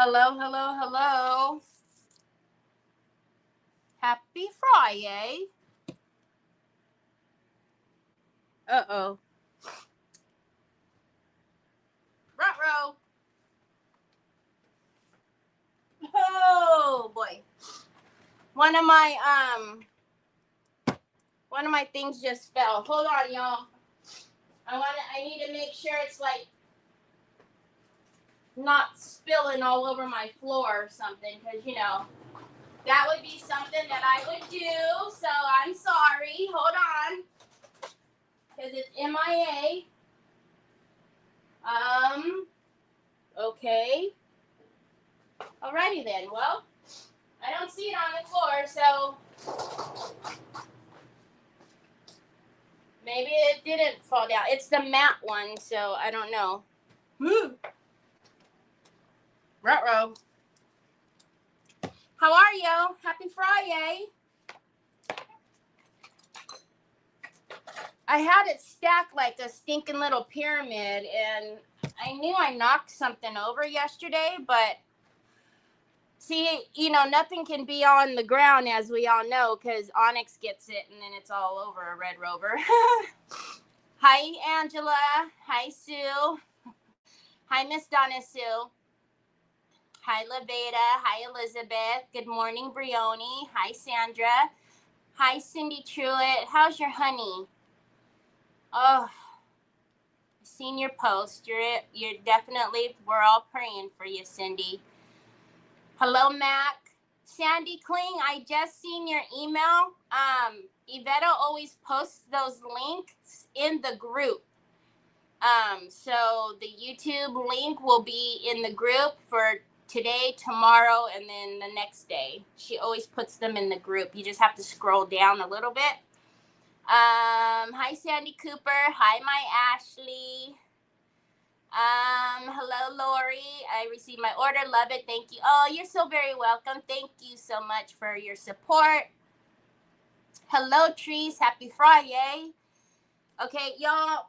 Hello, hello, hello. Happy Friday. Uh-oh. Ruh-roh. Oh, boy. One of my things just fell. Hold on, y'all. I need to make sure it's like not spilling all over my floor or something, because that would be something that I would do. So I'm sorry. Hold on. Because it's MIA. Okay. Alrighty then. Well, I don't see it on the floor, so maybe it didn't fall down. It's the matte one, so I don't know. Woo! Ruh-roh. How are you? Happy Friday. I had it stacked like a stinking little pyramid, and I knew I knocked something over yesterday, but see, nothing can be on the ground, as we all know, because Onyx gets it, and then it's all over a Red Rover. Hi, Angela. Hi, Sue. Hi, Miss Donna Sue. Hi, Laveda. Hi, Elizabeth. Good morning, Brioni. Hi, Sandra. Hi, Cindy Truitt. How's your honey? Oh, I've seen your post. You're definitely, we're all praying for you, Cindy. Hello, Mac. Sandy Kling, I just seen your email. Yvetta always posts those links in the group. So the YouTube link will be in the group for today, tomorrow, and then the next day. She always puts them in the group. You just have to scroll down a little bit. Hi, Sandy Cooper. Hi, my Ashley. Hello, Lori. I received my order. Love it. Thank you. Oh, you're so very welcome. Thank you so much for your support. Hello, Trees. Happy Friday. Okay, y'all.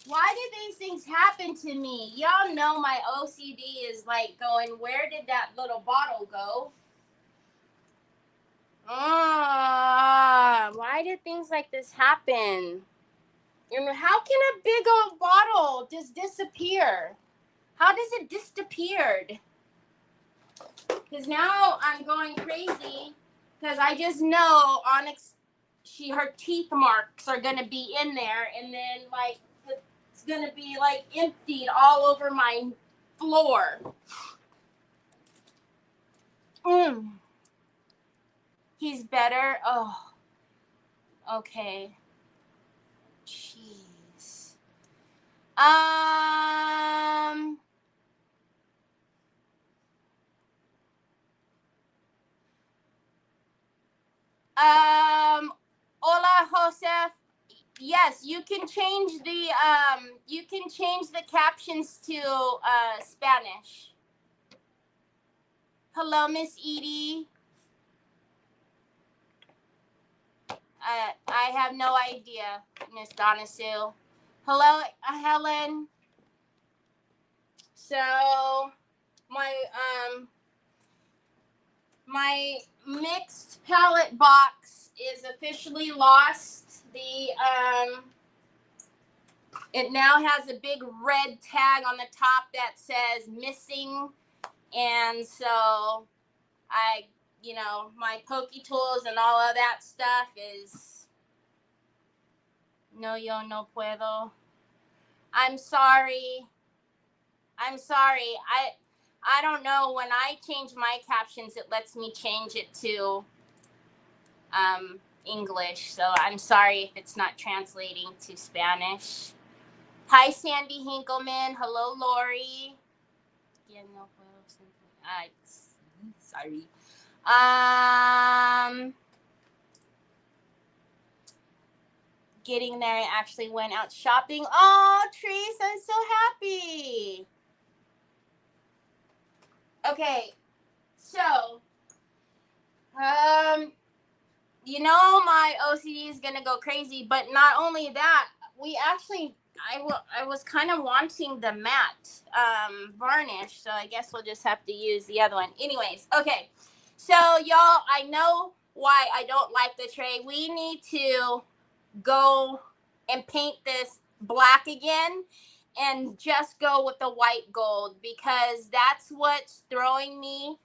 Why did these things happen to me? Y'all know my OCD is like going, where did that little bottle go? Why did things like this happen? How can a big old bottle just disappear? How does it disappear? Because now I'm going crazy because I just know Onyx, her teeth marks are going to be in there, and then like it's going to be like emptied all over my floor. He's better. Oh, okay. Jeez. Hola, Joseph. Yes, you can change the captions to Spanish. Hello, Miss Edie. I have no idea, Miss Donna Sue. Hello, Helen. So my mixed palette box is officially lost. It now has a big red tag on the top that says missing, and so my Poke Tools and all of that stuff is no, yo no puedo. I'm sorry. I don't know. When I change my captions, it lets me change it to English. So I'm sorry if it's not translating to Spanish. Hi, Sandy Hinkleman. Hello, Lori. Sorry. Getting there, I actually went out shopping. Oh, Trees, I'm so happy. Okay, so, my OCD is gonna go crazy, but not only that, we actually I was kind of wanting the matte varnish, so I guess we'll just have to use the other one. Anyways, okay. So y'all, I know why I don't like the tray. We need to go and paint this black again and just go with the white gold, because that's what's throwing me.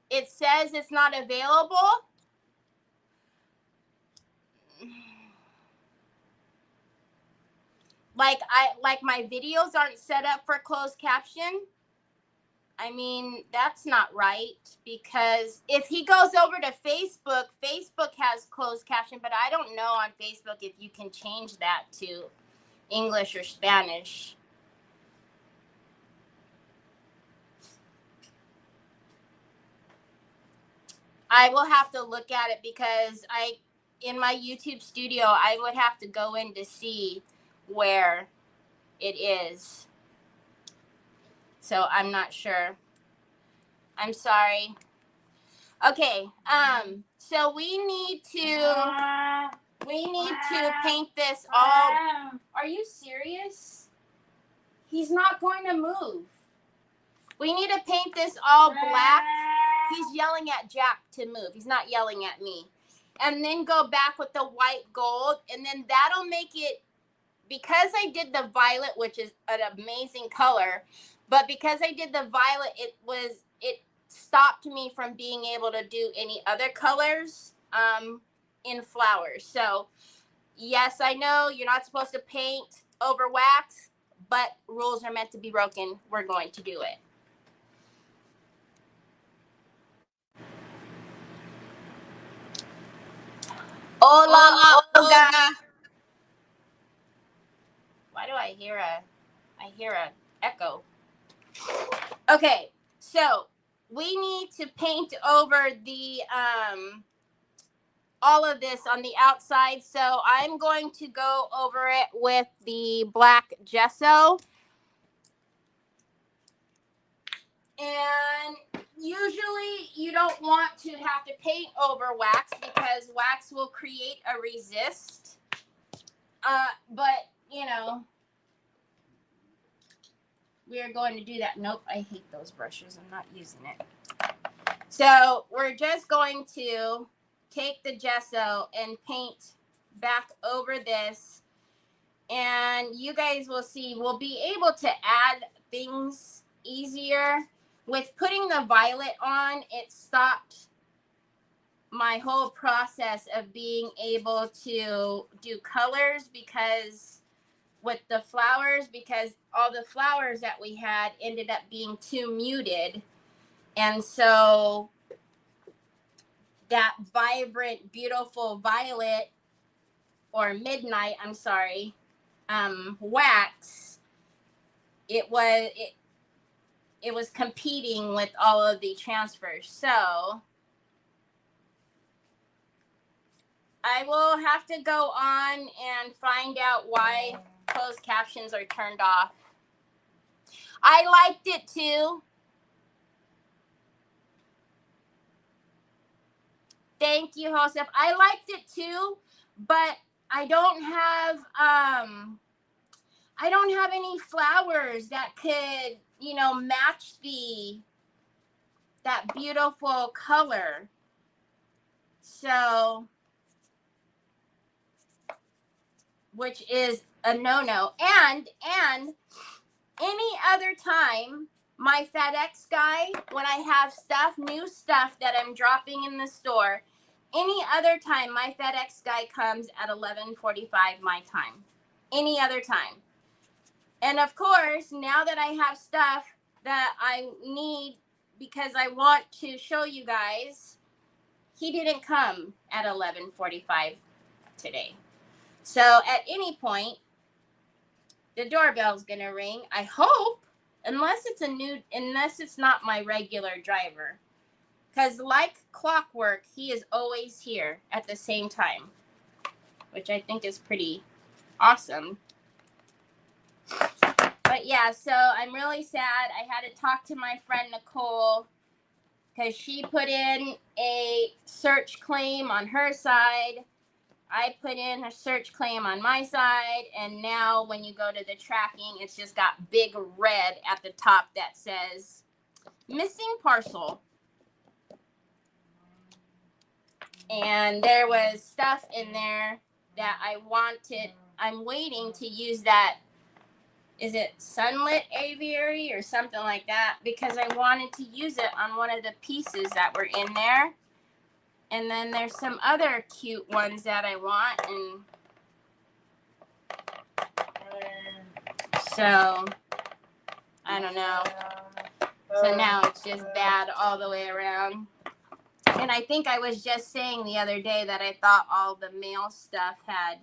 It says it's not available. Like my videos aren't set up for closed caption. I mean, that's not right, because if he goes over to Facebook, Facebook has closed caption, but I don't know on Facebook if you can change that to English or Spanish. I will have to look at it, because in my YouTube studio, I would have to go in to see where it is. So I'm not sure. I'm sorry. Okay. So we need to paint this all. Are you serious? He's not going to move. We need to paint this all black. He's yelling at Jack to move. He's not yelling at me. And then go back with the white gold, and then that'll make it, because I did the violet, which is an amazing color, but because I did the violet, it stopped me from being able to do any other colors in flowers. So yes, I know you're not supposed to paint over wax, but rules are meant to be broken. We're going to do it. Hola, Olga. Why do I hear a echo? Okay, so we need to paint over the all of this on the outside. So I'm going to go over it with the black gesso. And usually you don't want to have to paint over wax, because wax will create a resist. But, you know, we are going to do that. Nope, I hate those brushes. I'm not using it. So we're just going to take the gesso and paint back over this. And you guys will see, we'll be able to add things easier. With putting the violet on, it stopped my whole process of being able to do colors, because with the flowers, because all the flowers that we had ended up being too muted. And so that vibrant, beautiful violet, or midnight, I'm sorry, wax, it was competing with all of the transfers. So I will have to go on and find out why closed captions are turned off. I liked it too. Thank you, Joseph. I liked it too, but I don't have any flowers that could, you know, match that beautiful color. So, which is a no-no. And any other time, my FedEx guy, when I have new stuff that I'm dropping in the store, any other time, my FedEx guy comes at 11:45 my time. Any other time. And of course, now that I have stuff that I need, because I want to show you guys, he didn't come at 11:45 today. So at any point, the doorbell's gonna ring. I hope, unless it's not my regular driver, because like clockwork, he is always here at the same time, which I think is pretty awesome. But yeah, so I'm really sad. I had to talk to my friend Nicole, because she put in a search claim on her side. I put in a search claim on my side, and now when you go to the tracking, it's just got big red at the top that says missing parcel. And there was stuff in there that I wanted. I'm waiting to use that. Is it sunlit aviary or something like that? Because I wanted to use it on one of the pieces that were in there. And then there's some other cute ones that I want. And so, I don't know. So now it's just bad all the way around. And I think I was just saying the other day that I thought all the male stuff had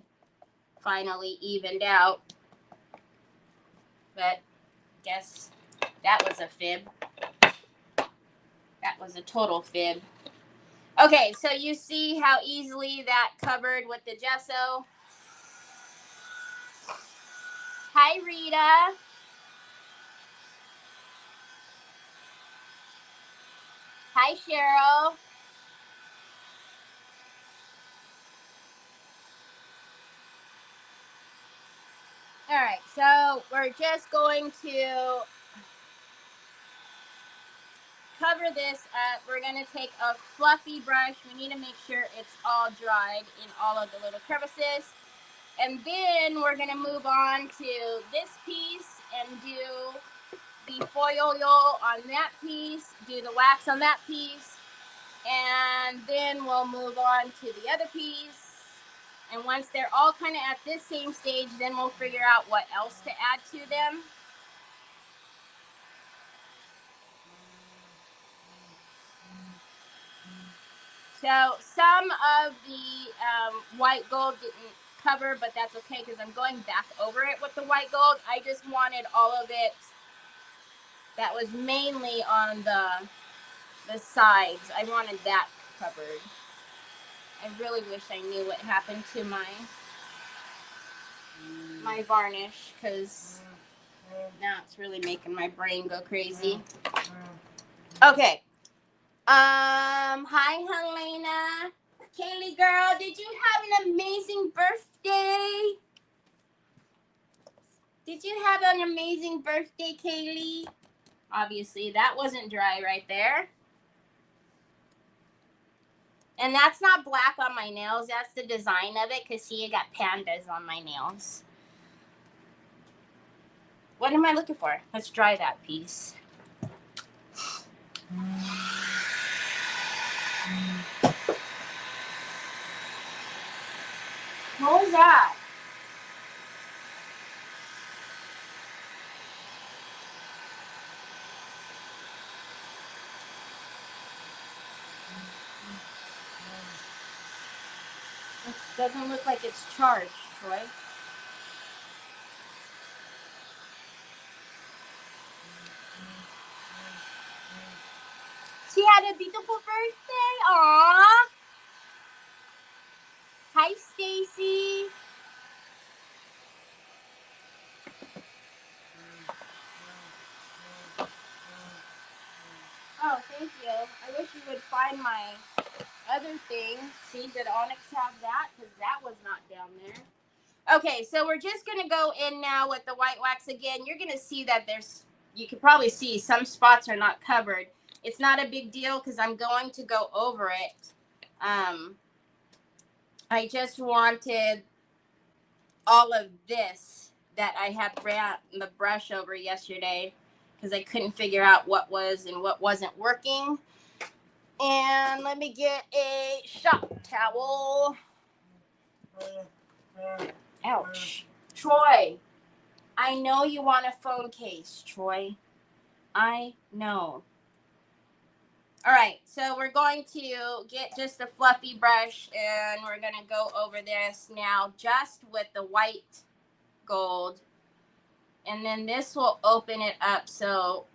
finally evened out. But guess that was a fib. That was a total fib. Okay, so you see how easily that covered with the gesso. Hi, Rita. Hi, Cheryl. All right, so we're just going to cover this up. We're going to take a fluffy brush. We need to make sure it's all dried in all of the little crevices. And then we're going to move on to this piece and do the foil on that piece, do the wax on that piece, and then we'll move on to the other piece. And once they're all kind of at this same stage, then we'll figure out what else to add to them. So some of the white gold didn't cover, but that's okay because I'm going back over it with the white gold. I just wanted all of it that was mainly on the sides. I wanted that covered. I really wish I knew what happened to my varnish, because now it's really making my brain go crazy. Okay. Hi, Helena. Kaylee girl, did you have an amazing birthday? Did you have an amazing birthday, Kaylee? Obviously, that wasn't dry right there. And that's not black on my nails. That's the design of it, because see, I got pandas on my nails. What am I looking for? Let's dry that piece. What was that? It doesn't look like it's charged, Troy. She had a beautiful birthday. Aww. Hi, Stacy. Oh, thank you. I wish you would find my other thing. See, did Onyx have that? Because that was not down there. Okay, so we're just going to go in now with the white wax again. You're going to see that you can probably see some spots are not covered. It's not a big deal because I'm going to go over it. I just wanted all of this that I had ran the brush over yesterday because I couldn't figure out what was and what wasn't working. And let me get a shop towel. Ouch. Troy, I know you want a phone case, Troy. I know. All right, so we're going to get just a fluffy brush, and we're going to go over this now just with the white gold. And then this will open it up so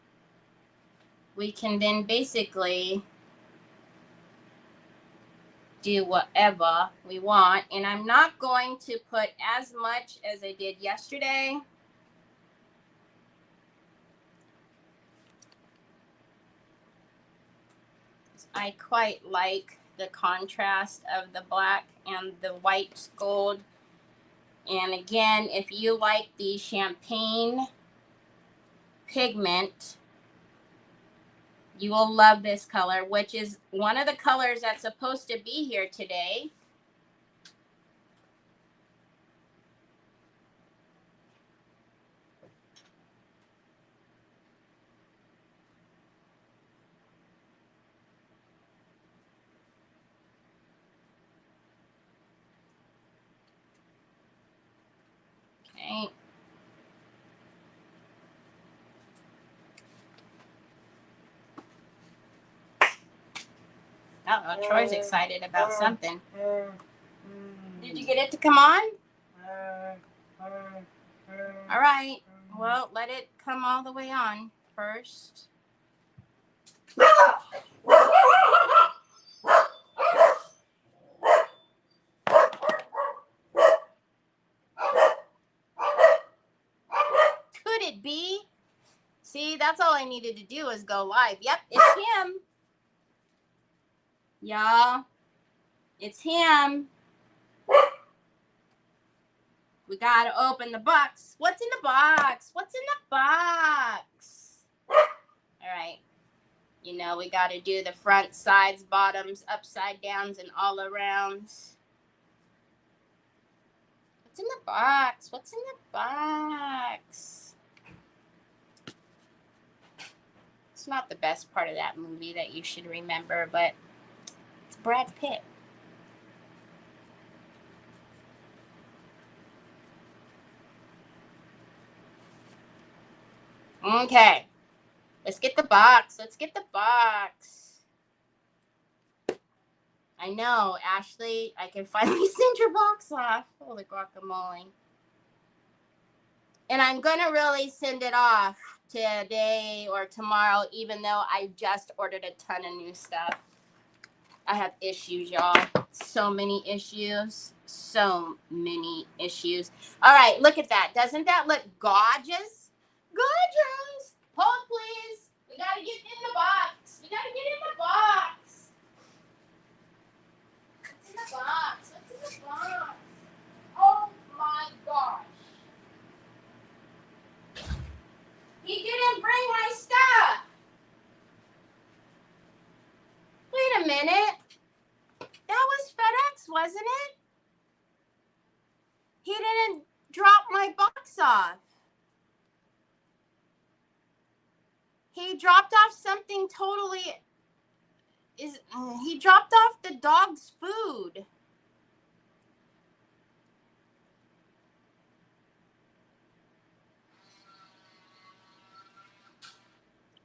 we can then basically do whatever we want. And I'm not going to put as much as I did yesterday. I quite like the contrast of the black and the white gold. And again, if you like the champagne pigment, you will love this color, which is one of the colors that's supposed to be here today. Okay. Uh-oh, Troy's excited about something. Did you get it to come on? All right. Well, let it come all the way on first. Could it be? See, that's all I needed to do is go live. Yep, it's him. Y'all, it's him. We gotta open the box. What's in the box? What's in the box? All right. You know, we gotta do the front, sides, bottoms, upside downs, and all arounds. What's in the box? What's in the box? It's not the best part of that movie that you should remember, but it's Brad Pitt. Okay. Let's get the box. Let's get the box. I know, Ashley, I can finally send your box off. Holy guacamole. And I'm going to really send it off today or tomorrow, even though I just ordered a ton of new stuff. I have issues, y'all. So many issues. So many issues. All right, look at that. Doesn't that look gorgeous? Gorgeous. Hold, please. We got to get in the box. We got to get in the box. What's in the box? What's in the box? Oh, my gosh. He didn't bring my stuff. Wait a minute. That was FedEx, wasn't it? He didn't drop my box off. He dropped off something totally. He dropped off the dog's food.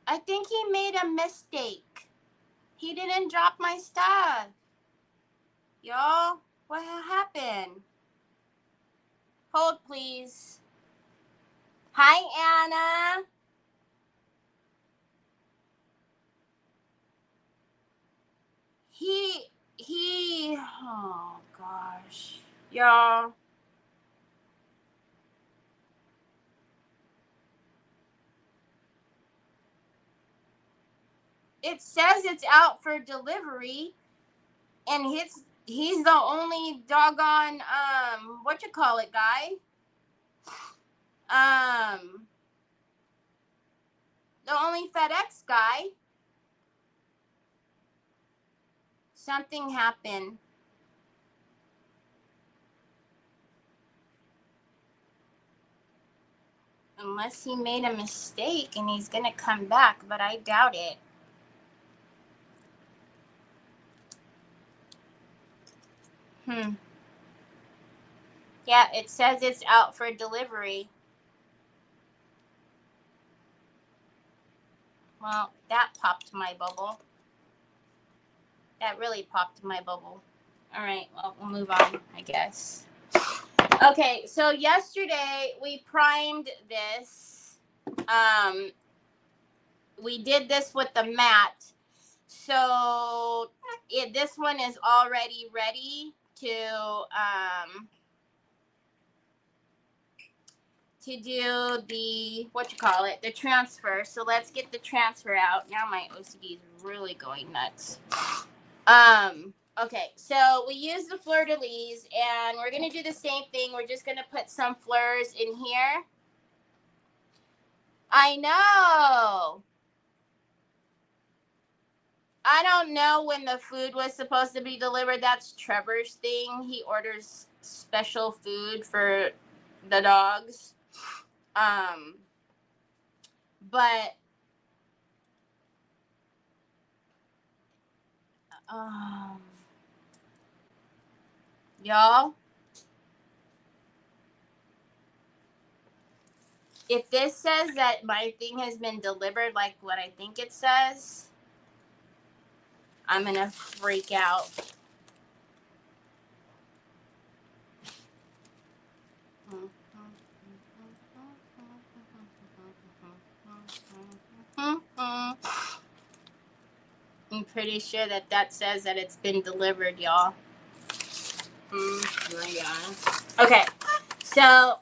I think he made a mistake. He didn't drop my stuff. Y'all, what happened? Hold, please. Hi, Anna. Oh gosh. Y'all. It says it's out for delivery, and he's the only doggone what you call it guy, the only FedEx guy. Something happened. Unless he made a mistake and he's gonna come back, but I doubt it. Yeah, it says it's out for delivery. Well, that popped my bubble. That really popped my bubble. All right, well, we'll move on, I guess. Okay, so yesterday we primed this. We did this with the mat. So this one is already ready to do the, the transfer. So let's get the transfer out. Now my OCD is really going nuts. Okay, so we use the fleur-de-lis, and we're going to do the same thing. We're just going to put some fleurs in here. I know. I don't know when the food was supposed to be delivered. That's Trevor's thing. He orders special food for the dogs. But y'all, if this says that my thing has been delivered like what I think it says, I'm gonna freak out. I'm pretty sure that that says that it's been delivered, y'all. My God. Okay, so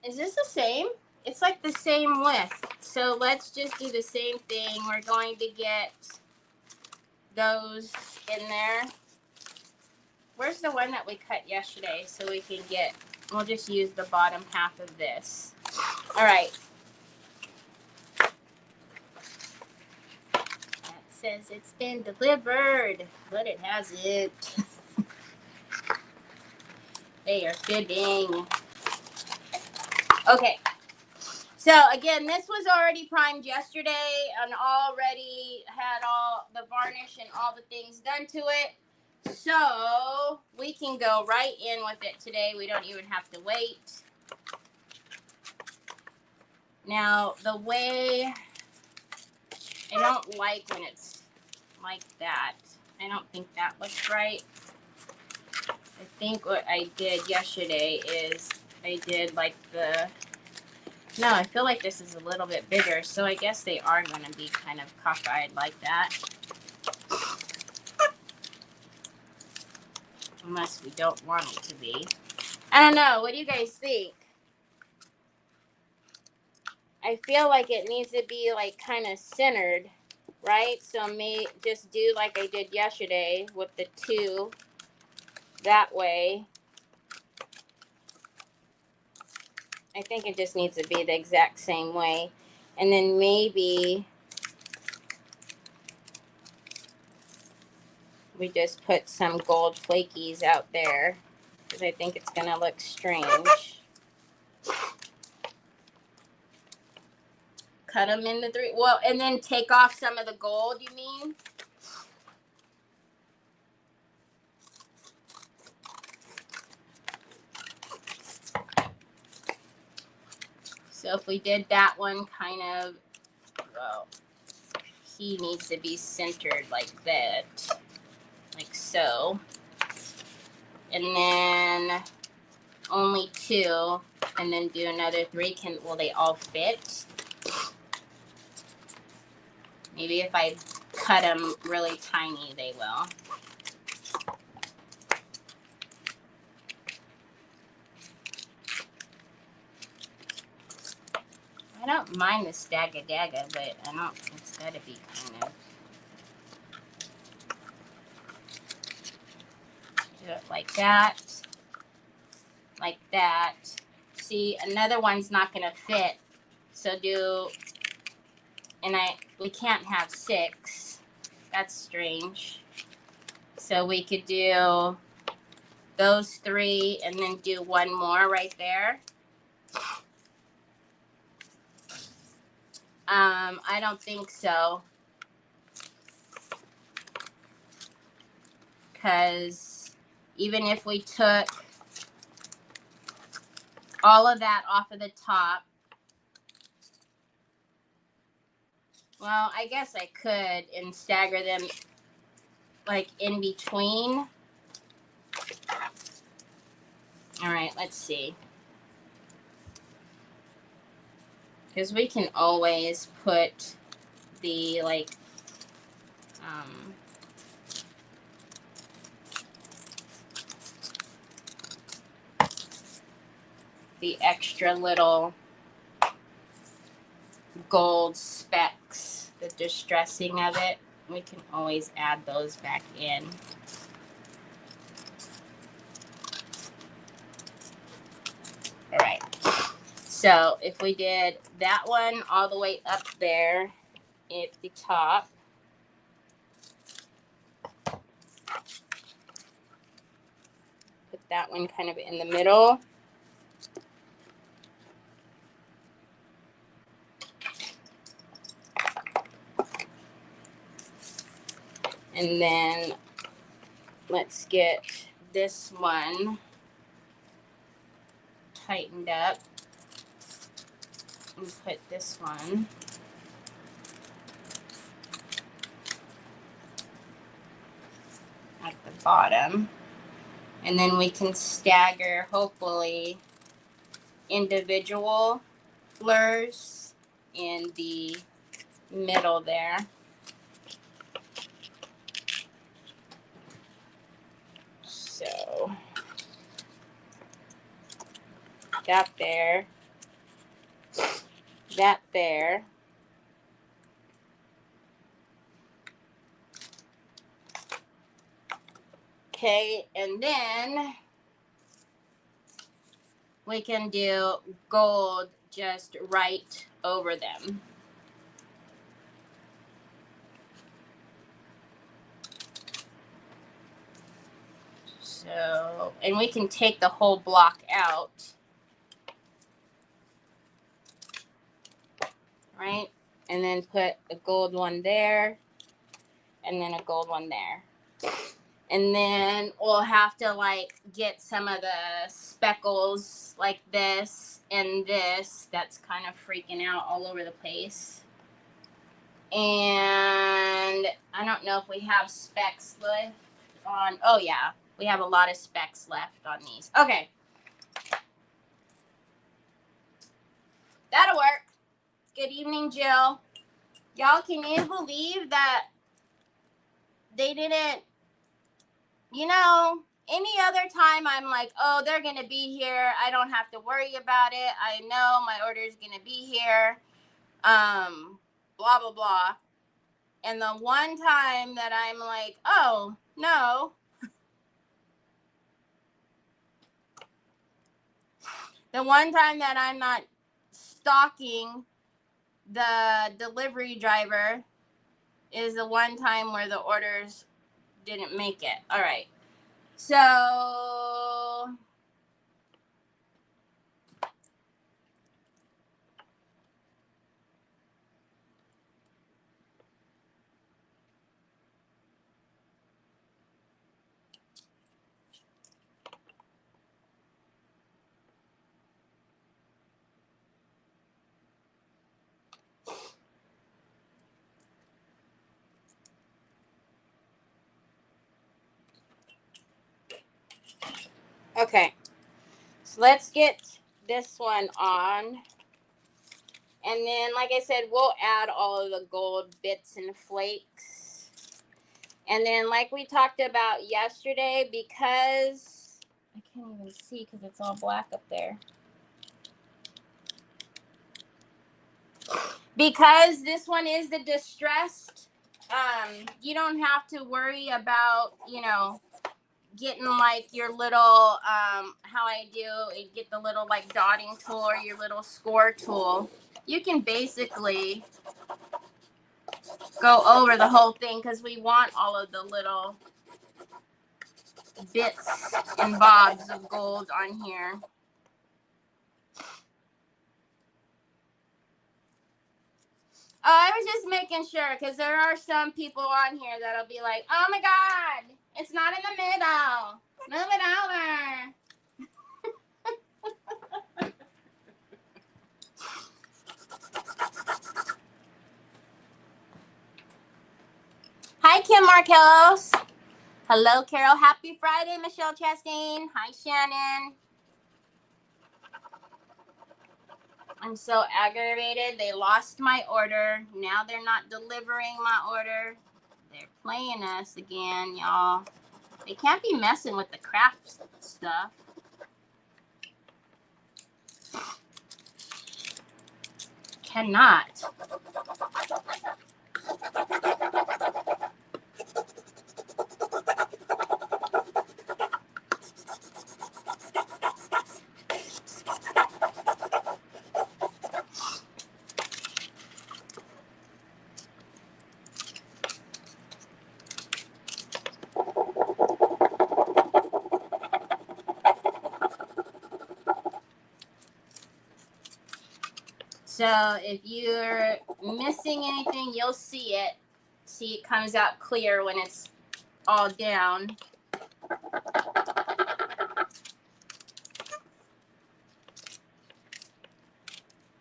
is this the same? It's like the same width. So let's just do the same thing. We're going to get those in there. Where's the one that we cut yesterday so we can get, we'll just use the bottom half of this. All right. That says it's been delivered, but it hasn't. They are fibbing. Okay. So again, this was already primed yesterday and already had all the varnish and all the things done to it. So we can go right in with it today. We don't even have to wait. Now, the way, I don't like when it's like that. I don't think that looks right. I think what I did yesterday is I did like the, no, I feel like this is a little bit bigger. So I guess they are going to be kind of cockeyed like that. Unless we don't want it to be. I don't know. What do you guys think? I feel like it needs to be like kind of centered, right? So may just do like I did yesterday with the two that way. I think it just needs to be the exact same way. And then maybe we just put some gold flakies out there because I think it's going to look strange. Cut them into three. Well, and then take off some of the gold, you mean? So if we did that one kind of, well, he needs to be centered like that. Like so. And then only two. And then do another three. Will they all fit? Maybe if I cut them really tiny, they will. I don't mind the stagga-dagga, but I don't, it's got to be kind of, do it like that. Like that. See, another one's not going to fit. So do, and we can't have 6. That's strange. So we could do those 3 and then do one more right there. I don't think so. Because even if we took all of that off of the top, well, I guess I could and stagger them like in between. All right, let's see. Because we can always put the like, the extra little gold specks, the distressing of it, we can always add those back in. All right. So if we did that one all the way up there at the top, put that one kind of in the middle. And then let's get this one tightened up and put this one at the bottom. And then we can stagger, hopefully, individual blurs in the middle there. So that there, that there. Okay, and then we can do gold just right over them. So, and we can take the whole block out, right? And then put a gold one there, and then a gold one there. And then we'll have to like get some of the speckles like this and this. That's kind of freaking out all over the place. And I don't know if we have specks left on. Oh yeah, we have a lot of specks left on these. Okay. That'll work. Good evening, Jill. Y'all, can you believe that they didn't, you know, any other time I'm like, oh, they're going to be here. I don't have to worry about it. I know my order is going to be here. Blah, blah, blah. And the one time that I'm like, oh, no. The one time that I'm not stalking the delivery driver is the one time where the orders didn't make it. All right. So okay, so let's get this one on. And then, like I said, we'll add all of the gold bits and flakes. And then, like we talked about yesterday, because I can't even see because it's all black up there. Because this one is the distressed, you don't have to worry about, you know, getting like your little, how I do, get the little like dotting tool or your little score tool. You can basically go over the whole thing because we want all of the little bits and bobs of gold on here. Oh, I was just making sure because there are some people on here that'll be like, oh my God, it's not in the middle. Move it over. Hi, Kim Markellos. Hello, Carol. Happy Friday, Michelle Chastain. Hi, Shannon. I'm so aggravated. They lost my order. Now they're not delivering my order. They're playing us again, y'all. They can't be messing with the craft stuff. Cannot. So if you're missing anything, you'll see it. See, it comes out clear when it's all down.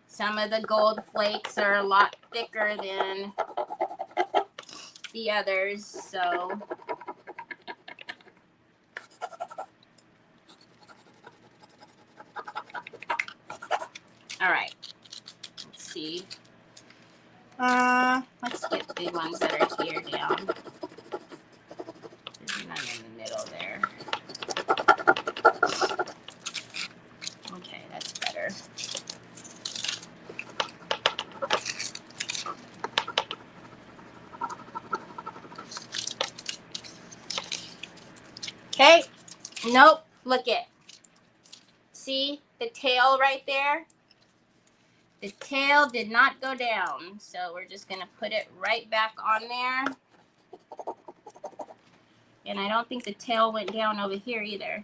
Some of the gold flakes are a lot thicker than the others, so all right. Let's see. Let's get the ones that are here down. There's none in the middle there. Okay, that's better. Okay. Nope. Look it. See the tail right there? The tail did not go down, so we're just going to put it right back on there. And I don't think the tail went down over here either.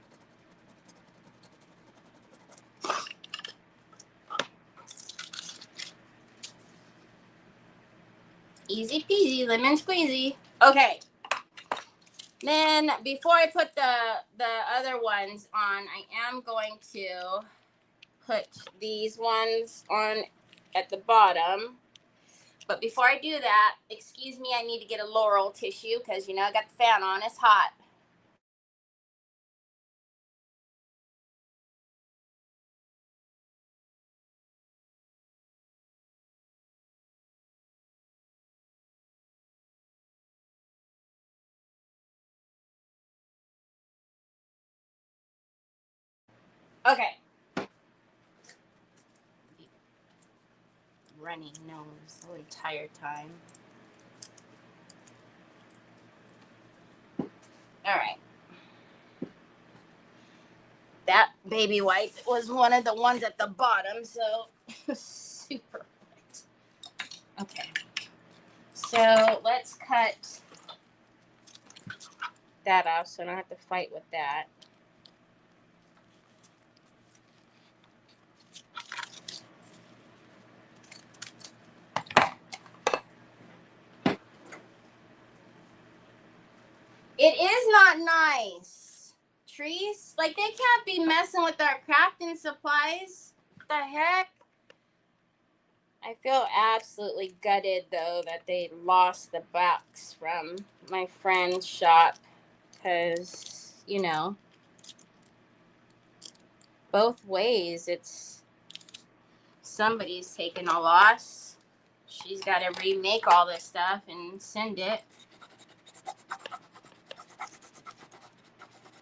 Easy peasy, lemon squeezy. Okay. Then before I put the other ones on, I am going to put these ones on at the bottom. But before I do that, excuse me, I need to get a Laurel tissue because, you know, I got the fan on. It's hot. Okay. Running nose, really tired time. All right. That baby white was one of the ones at the bottom, so super white. Okay. So let's cut that off so I don't have to fight with that. It is not nice. Trees, like they can't be messing with our crafting supplies. What the heck? I feel absolutely gutted though that they lost the box from my friend's shop because, you know, both ways it's somebody's taking a loss. She's got to remake all this stuff and send it.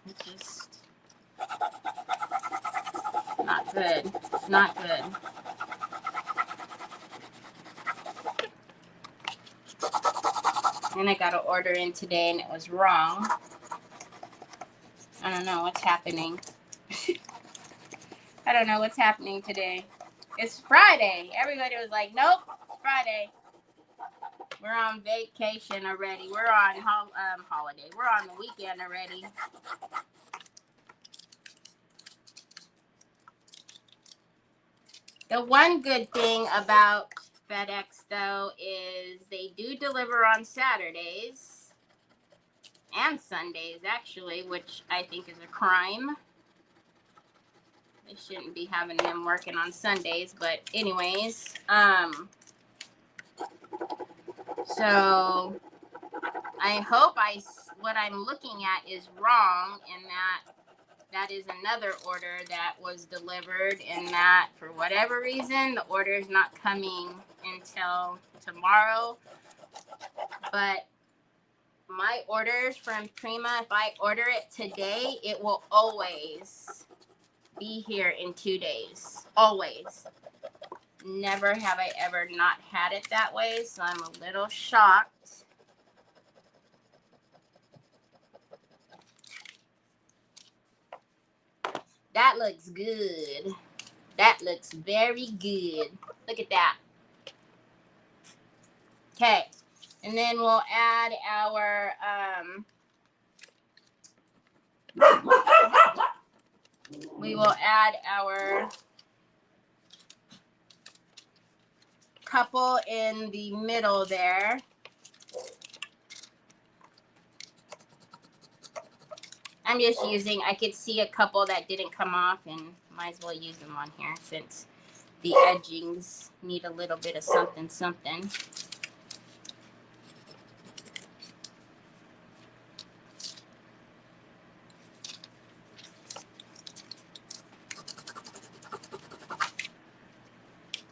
It's just not good. Not good. And I got an order in today and it was wrong. I don't know what's happening. I don't know what's happening today. It's Friday. Everybody was like, nope, Friday. We're on vacation already. We're on holiday. We're on the weekend already. The one good thing about FedEx, though, is they do deliver on Saturdays and Sundays, actually, which I think is a crime. They shouldn't be having them working on Sundays, but anyways, so I hope what I'm looking at is wrong, and that is another order that was delivered, and that for whatever reason the order is not coming until tomorrow. But my orders from Prima, if I order it today, it will always be here in 2 days. Always. Never have I ever not had it that way, so I'm a little shocked. That looks good. That looks very good. Look at that. Okay, and then we'll add our couple in the middle there. I'm just using, I could see a couple that didn't come off, and might as well use them on here since the edgings need a little bit of something something.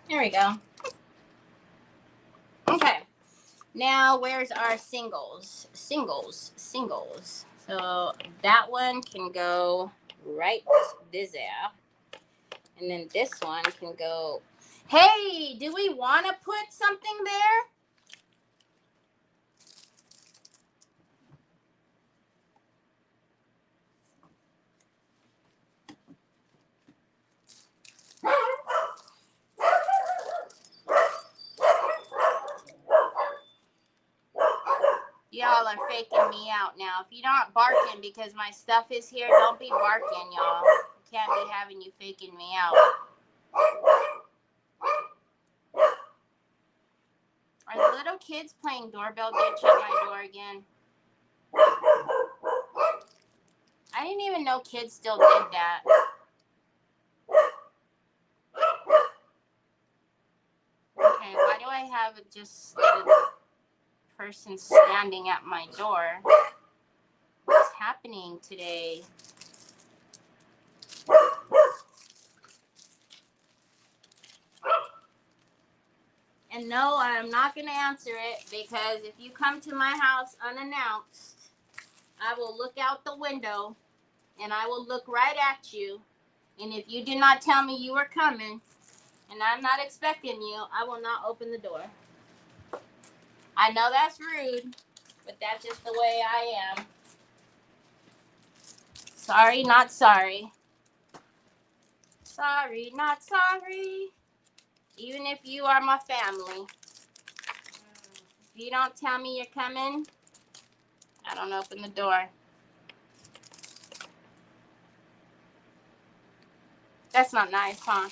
There we go. Okay. Now, where's our singles? Singles. So that one can go right there. And then this one can go. Hey, do we want to put something there? Y'all are faking me out now. If you're not barking because my stuff is here, don't be barking, y'all. Can't be having you faking me out. Are the little kids playing doorbell ditch at my door again? I didn't even know kids still did that. Okay, why do I have just a person standing at my door? What's happening today? And no, I'm not going to answer it, because if you come to my house unannounced, I will look out the window and I will look right at you. And if you do not tell me you are coming and I'm not expecting you, I will not open the door. I know that's rude, but that's just the way I am. Sorry, not sorry. Sorry, not sorry. Even if you are my family. If you don't tell me you're coming, I don't open the door. That's not nice, huh?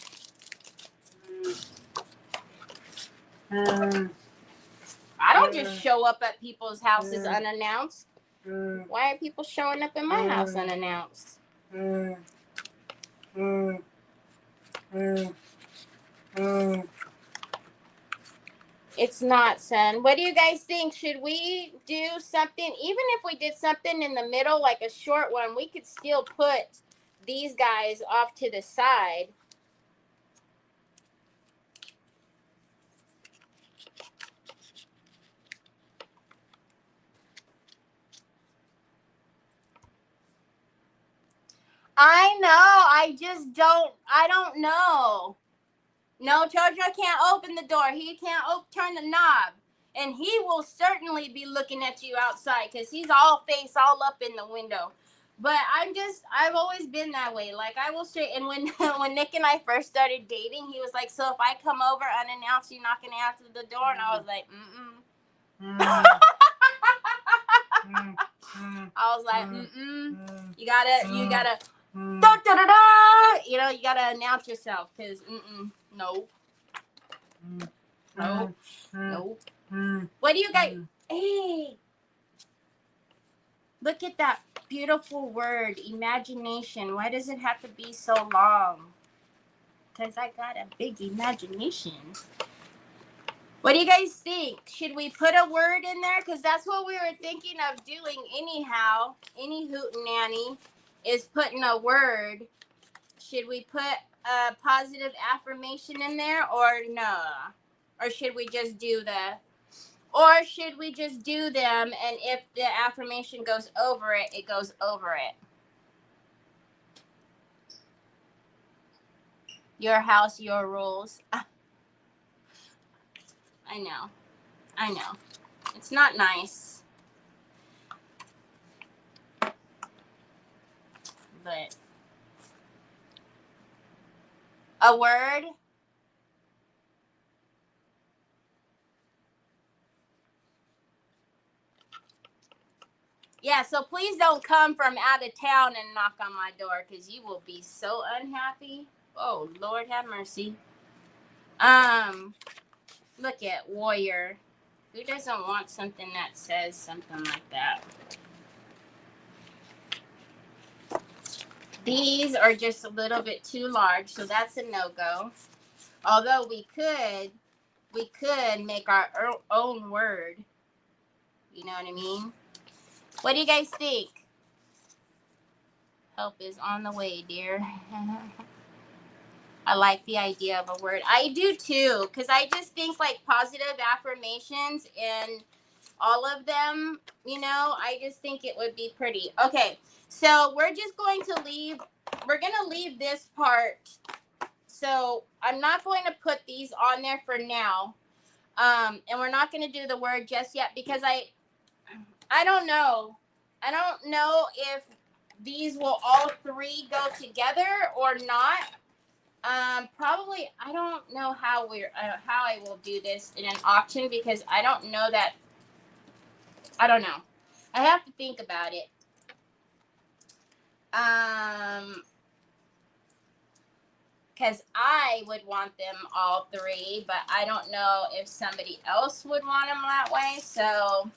I don't just show up at people's houses unannounced. Why are people showing up in my house unannounced? It's not, son. What do you guys think? Should we do something? Even if we did something in the middle, like a short one, we could still put these guys off to the side. I know. I don't know. No, Jojo can't open the door. He can't turn the knob. And he will certainly be looking at you outside because he's all up in the window. But I've always been that way. Like, I will straight. And when Nick and I first started dating, he was like, so if I come over unannounced, you're not going to answer the door? And I was like, I was like, You gotta, da, da, da, da. You know, you gotta announce yourself, because, no. What do you guys, hey, look at that beautiful word, imagination. Why does it have to be so long? Because I got a big imagination. What do you guys think? Should we put a word in there? Because that's what we were thinking of doing anyhow. Any hootenanny is putting a word. Should we put a positive affirmation in there or no? Or should we just do them? And if the affirmation goes over it, it goes over it. Your house, your rules. I know. I know. It's not nice. But a word. Yeah, so please don't come from out of town and knock on my door because you will be so unhappy. Oh, Lord have mercy. Look at warrior. Who doesn't want something that says something like that? These are just a little bit too large, so that's a no-go. Although we could make our own word. You know what I mean? What do you guys think? Help is on the way, dear. I like the idea of a word. I do too, because I just think like positive affirmations and all of them, you know, I just think it would be pretty. Okay, so we're just going to leave this part. So I'm not going to put these on there for now. And we're not going to do the word just yet because I don't know. I don't know if these will all three go together or not. Probably I don't know how I will do this in an auction because I don't know that. I don't know. I have to think about it. Because I would want them all three, but I don't know if somebody else would want them that way. So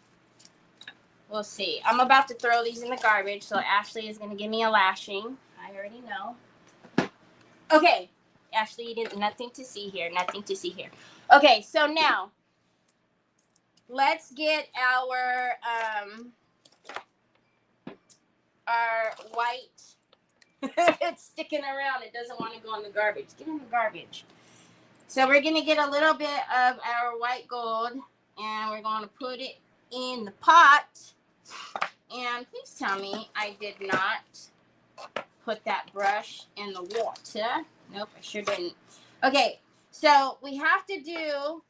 we'll see. I'm about to throw these in the garbage, so Ashley is going to give me a lashing. I already know. Okay. Ashley, you didn't, nothing to see here. Nothing to see here. Okay, so now let's get our white. It's sticking around. It doesn't want to go in the garbage. Get in the garbage. So we're going to get a little bit of our white gold and we're going to put it in the pot. And please tell me I did not put that brush in the water. Nope, I sure didn't. Okay, so we have to do,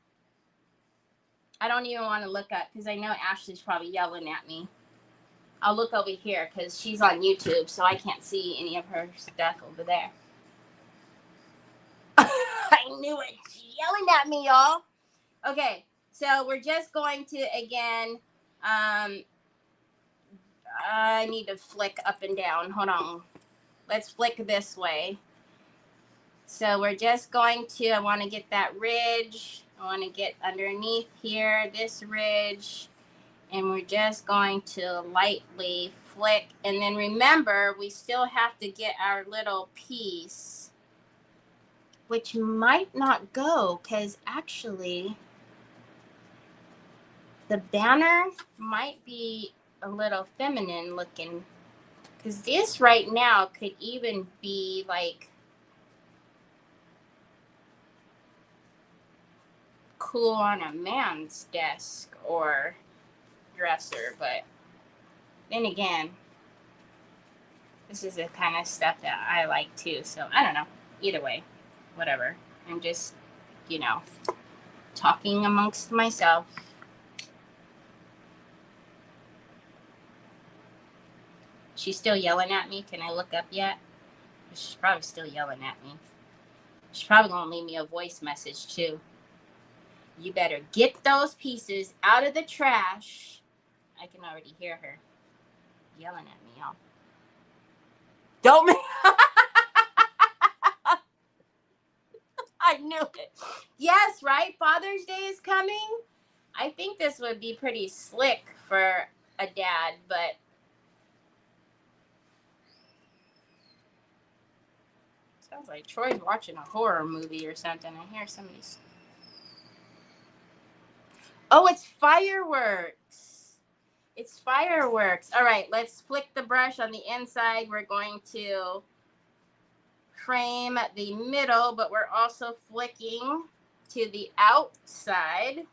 I don't even want to look up because I know Ashley's probably yelling at me. I'll look over here because she's on YouTube, so I can't see any of her stuff over there. I knew it. She's yelling at me, y'all. Okay, so we're just going to, again, I need to flick up and down. Hold on. Let's flick this way. So we're just going to, I want to get that ridge. I want to get underneath here, this ridge. And we're just going to lightly flick. And then remember, we still have to get our little piece, which might not go because actually the banner might be a little feminine looking. Because this right now could even be like cool on a man's desk or dresser. But then again, this is the kind of stuff that I like too. So I don't know. Either way, whatever. I'm just, you know, talking amongst myself. She's still yelling at me. Can I look up yet? She's probably still yelling at me. She's probably going to leave me a voice message too. You better get those pieces out of the trash. I can already hear her yelling at me, y'all. Don't. I knew it. Yes, right? Father's Day is coming. I think this would be pretty slick for a dad, but sounds like Troy's watching a horror movie or something. I hear somebody's. Oh, it's fireworks. It's fireworks. All right, let's flick the brush on the inside. We're going to frame the middle, but we're also flicking to the outside.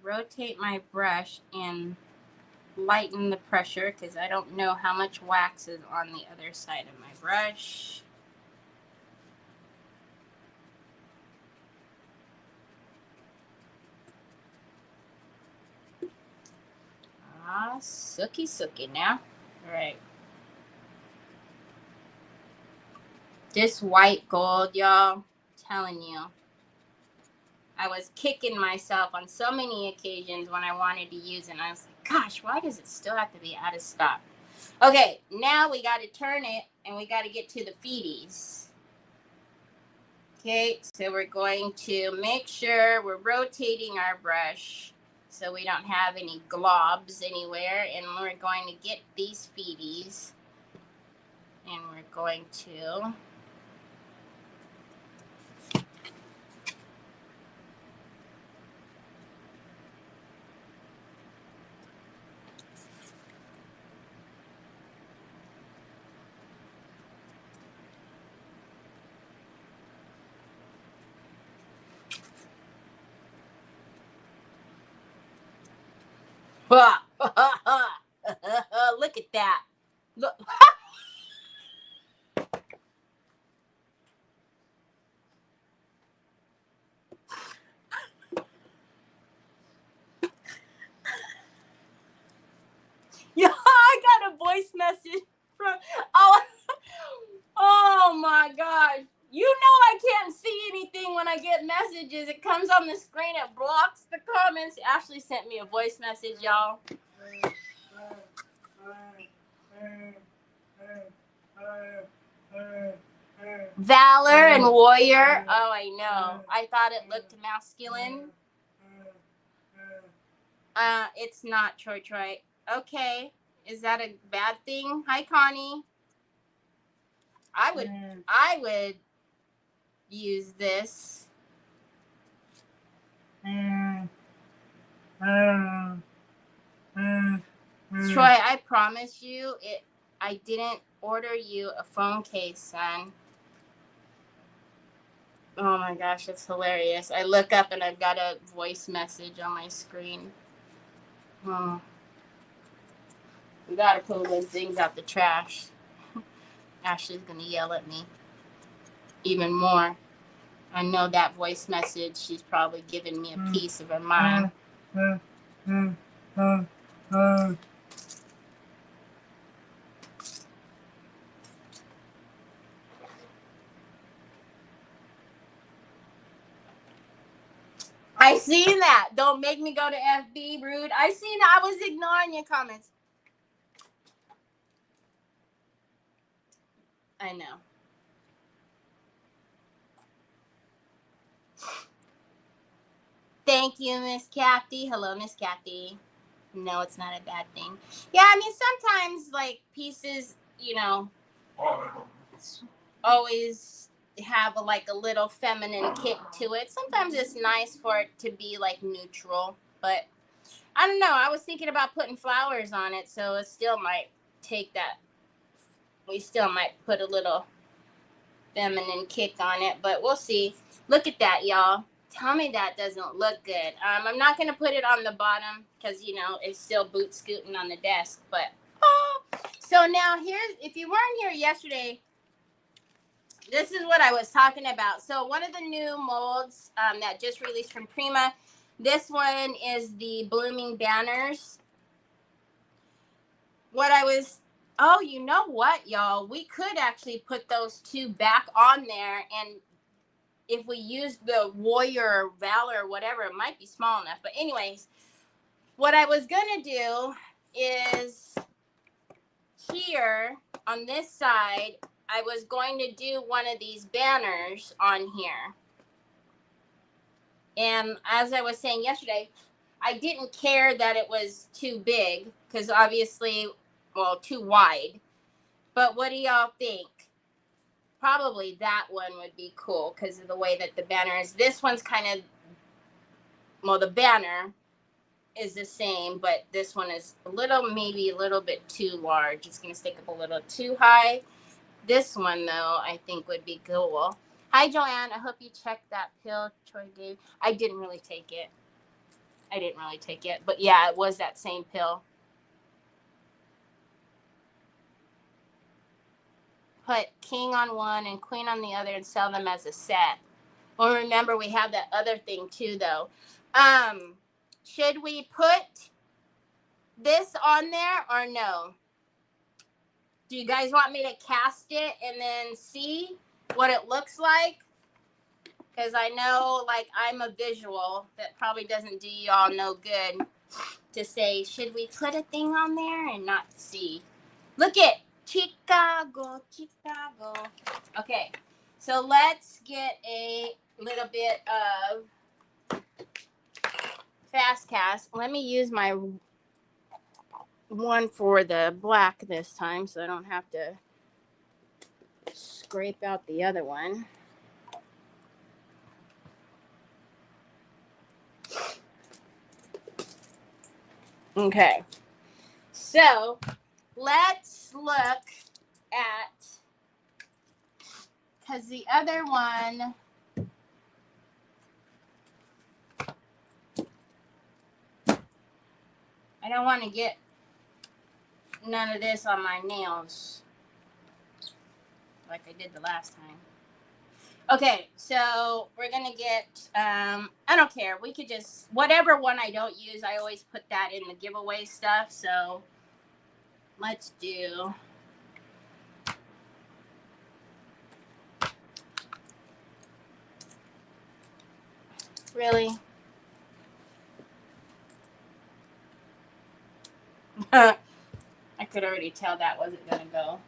rotate my brush and lighten the pressure because I don't know how much wax is on the other side of my brush. Sooky now. All right. This white gold, y'all, telling you. I was kicking myself on so many occasions when I wanted to use it. And I was like, gosh, why does it still have to be out of stock? Okay, now we got to turn it and we got to get to the feeties. Okay, so we're going to make sure we're rotating our brush so we don't have any globs anywhere. And we're going to get these feeties. And we're going to... Look at that. Look. Yeah, I got a voice message from oh my gosh. You know I can't see anything when I get messages. It comes on the screen, it blocks the comments. Ashley sent me a voice message, y'all. Valor and warrior. Oh, I know. I thought it looked masculine. It's not, Troy. Okay. Is that a bad thing? Hi, Connie. I would use this. Troy, I promise you, I didn't order you a phone case, son. Oh my gosh, it's hilarious. I look up and I've got a voice message on my screen. Oh. We gotta pull those things out the trash. Ashley's gonna yell at me even more. I know that voice message, she's probably giving me a piece of her mind. I seen that. Don't make me go to FB, rude. I seen that. I was ignoring your comments. I know. Thank you, Miss Kathy. Hello, Miss Kathy. No, it's not a bad thing. Yeah, I mean, sometimes, like, pieces, you know, always have a little feminine kick to it. Sometimes it's nice for it to be, like, neutral. But, I don't know. I was thinking about putting flowers on it, so it still might take that. We still might put a little feminine kick on it, but we'll see. Look at that, y'all. Tell me that doesn't look good. I'm not going to put it on the bottom because, you know, it's still boot scooting on the desk. But, so now here's, if you weren't here yesterday, this is what I was talking about. So one of the new molds that just released from Prima, this one is the blooming banners. Oh, you know what, y'all? We could actually put those two back on there, and if we use the warrior or valor or whatever, it might be small enough. But anyways, what I was going to do is here on this side, I was going to do one of these banners on here. And as I was saying yesterday, I didn't care that it was too big because obviously, well, too wide. But what do y'all think? Probably that one would be cool because of the way that the banner is. This one's kind of, well, the banner is the same, but this one is maybe a little bit too large. It's going to stick up a little too high. This one, though, I think would be cool. Hi, Joanne. I hope you checked that pill Troy gave. I didn't really take it. I didn't really take it, but yeah, it was that same pill. Put king on one and queen on the other and sell them as a set. Well, remember, we have that other thing too, though. Should we put this on there or no? Do you guys want me to cast it and then see what it looks like? Because I know, like, I'm a visual that probably doesn't do y'all no good to say, should we put a thing on there and not see? Look at Chicago, Chicago. Okay, so let's get a little bit of fast cast. Let me use my one for the black this time so I don't have to scrape out the other one. Okay, so let's look at, because the other one, I don't want to get none of this on my nails like I did the last time. Okay, so we're gonna get, I don't care, we could just, whatever one I don't use, I always put that in the giveaway stuff, so let's do, really? I could already tell that wasn't gonna go.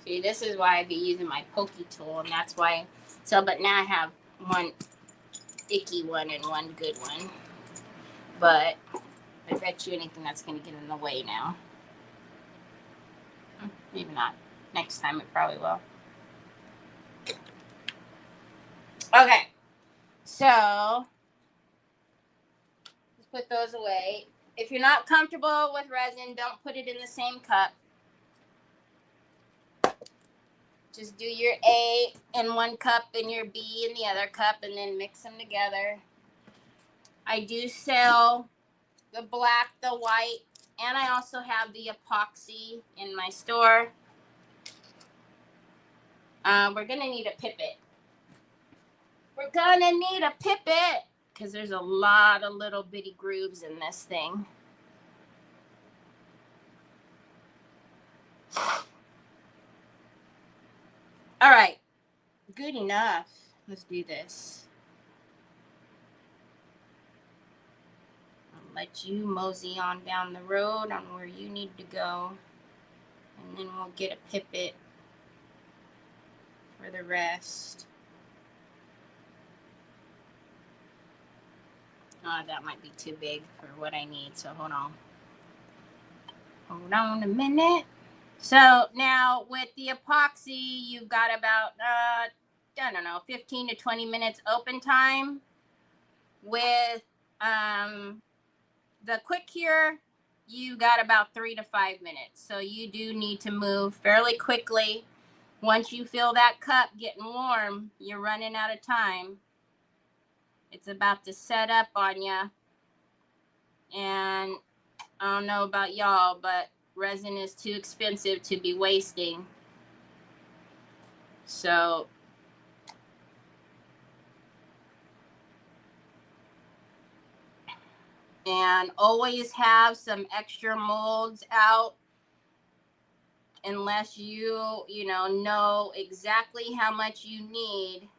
See, this is why I'd be using my pokey tool, and that's why, so, but now I have one icky one and one good one, but I bet you anything that's going to get in the way now. Maybe not. Next time it probably will. Okay, so let's put those away. If you're not comfortable with resin, don't put it in the same cup. Just do your A in one cup and your B in the other cup, and then mix them together. I do sell the black, the white, and I also have the epoxy in my store. We're going to need a pipette. We're going to need a pipette because there's a lot of little bitty grooves in this thing. All right. Good enough. Let's do this. I'll let you mosey on down the road on where you need to go. And then we'll get a pipette for the rest. Oh, that might be too big for what I need, so hold on. Hold on a minute. So now with the epoxy, you've got about, I don't know, 15 to 20 minutes open time. With the quick cure, you got about 3 to 5 minutes. So you do need to move fairly quickly. Once you feel that cup getting warm, you're running out of time. It's about to set up on you. And I don't know about y'all, but resin is too expensive to be wasting. So and always have some extra molds out unless you know exactly how much you need.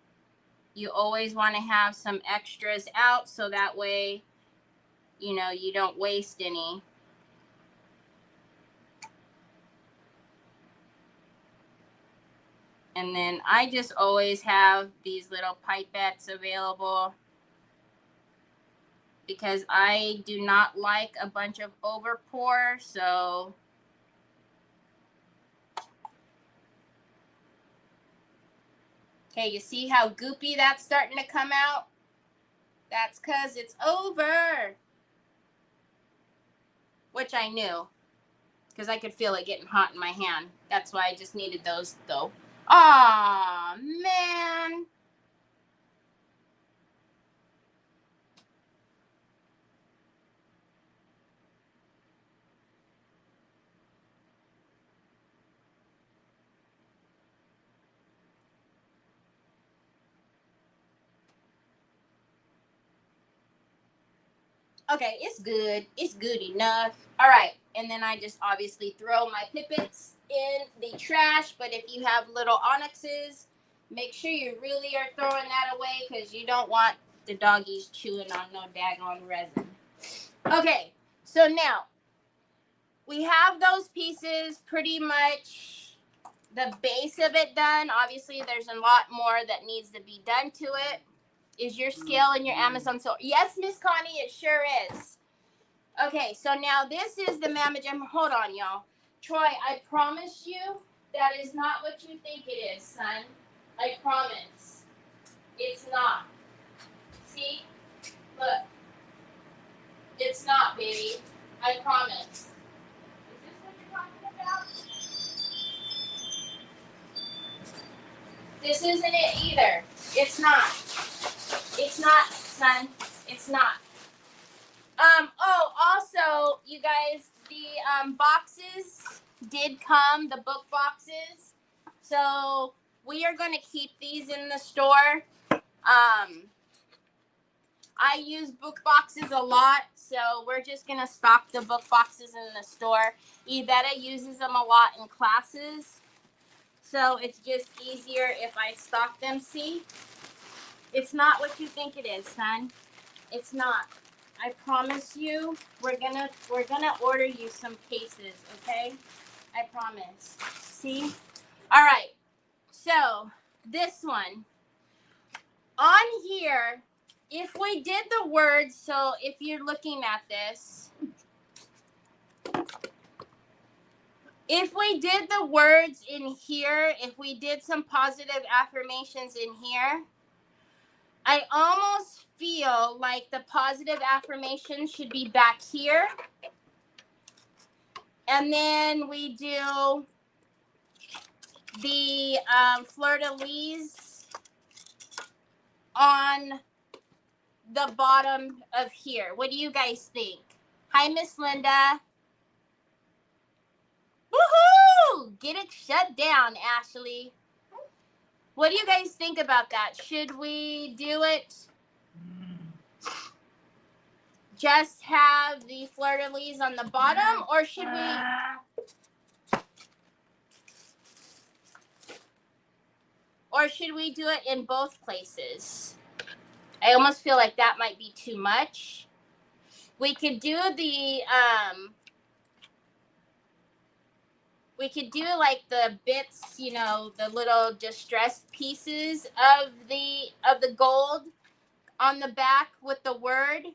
You always want to have some extras out so that way you don't waste any. And then I just always have these little pipettes available because I do not like a bunch of over pour. So okay, you see how goopy that's starting to come out? That's because it's over. Which I knew because I could feel it getting hot in my hand. That's why I just needed those though. Aw, man. Okay, it's good. It's good enough. All right. And then I just obviously throw my pippets in the trash. But if you have little onyxes, make sure you really are throwing that away because you don't want the doggies chewing on no daggone resin. Okay. So now we have those pieces pretty much the base of it done. Obviously, there's a lot more that needs to be done to it. Is your scale in your Amazon store? Yes, Miss Connie, it sure is. Okay, so now this is the Mama Jam. Hold on, y'all. Troy, I promise you that is not what you think it is, son. I promise. It's not. See? Look. It's not, baby. I promise. Is this what you're talking about? This isn't it either. It's not. It's not, son. It's not. Oh, also, you guys, the boxes did come, the book boxes. So we are going to keep these in the store. I use book boxes a lot, so we're just going to stock the book boxes in the store. Yvetta uses them a lot in classes, so it's just easier if I stock them. See? It's not what you think it is, son. It's not. I promise you, we're gonna order you some cases, okay? I promise. See? All right. So this one on here, if we did the words, so if you're looking at this, if we did the words in here, if we did some positive affirmations in here, I almost feel like the positive affirmation should be back here. And then we do the fleur-de-lis on the bottom of here. What do you guys think? Hi, Miss Linda. Woohoo! Get it shut down, Ashley. What do you guys think about that? Should we do it? Just have the fleur-de-lis on the bottom, or should we do it in both places? I almost feel like that might be too much. We could do the like the bits, you know, the little distressed pieces of the gold on the back with the word,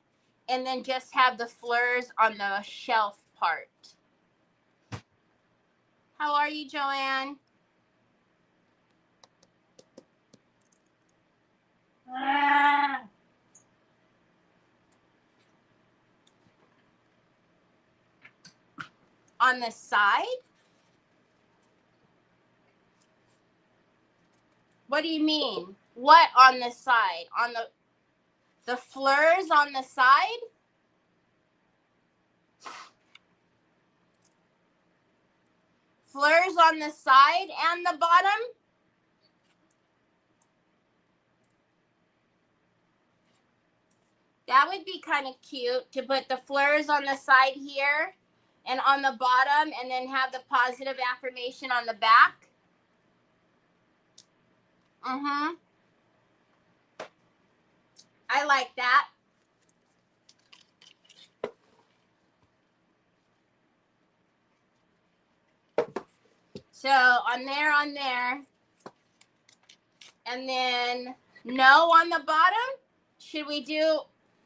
and then just have the fleurs on the shelf part. How are you, Joanne? On the side? What do you mean? What on the side? On the fleurs on the side? Fleurs on the side and the bottom? That would be kind of cute to put the fleurs on the side here and on the bottom, and then have the positive affirmation on the back. I like that. So on there. And then no on the bottom. Should we do,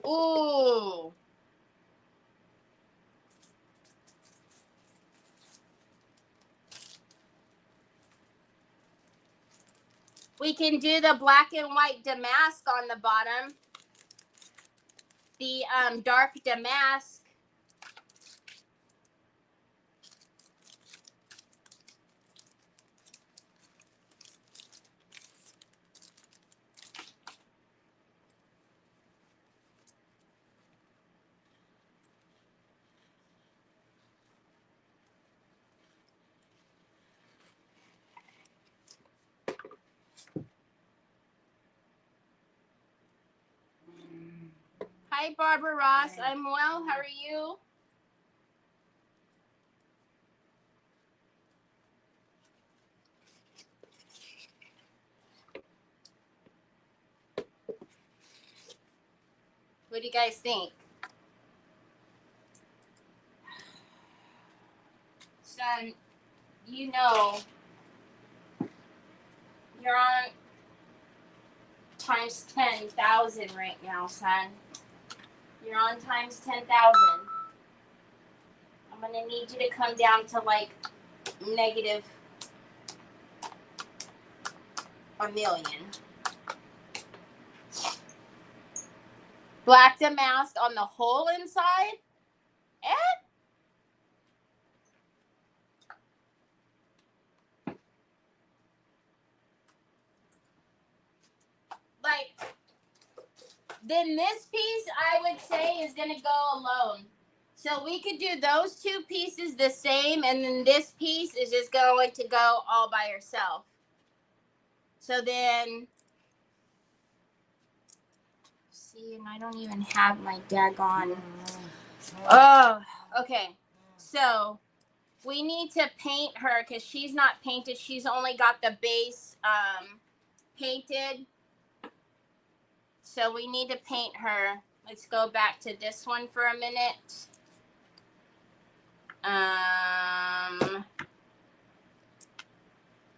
ooh. We can do the black and white damask on the bottom. The dark damask. Hi, Barbara Ross. I'm well. How are you? What do you guys think? Son, you know you're on times 10,000 right now, son. You're on times 10,000. I'm going to need you to come down to like negative a million. Black the mask on the whole inside. Eh? Like, then this piece I would say is going to go alone. So we could do those two pieces the same, and then this piece is just going to go all by herself. So then, see, and I don't even have my daggone. Oh, okay. So we need to paint her because she's not painted. She's only got the base painted. So we need to paint her. Let's go back to this one for a minute.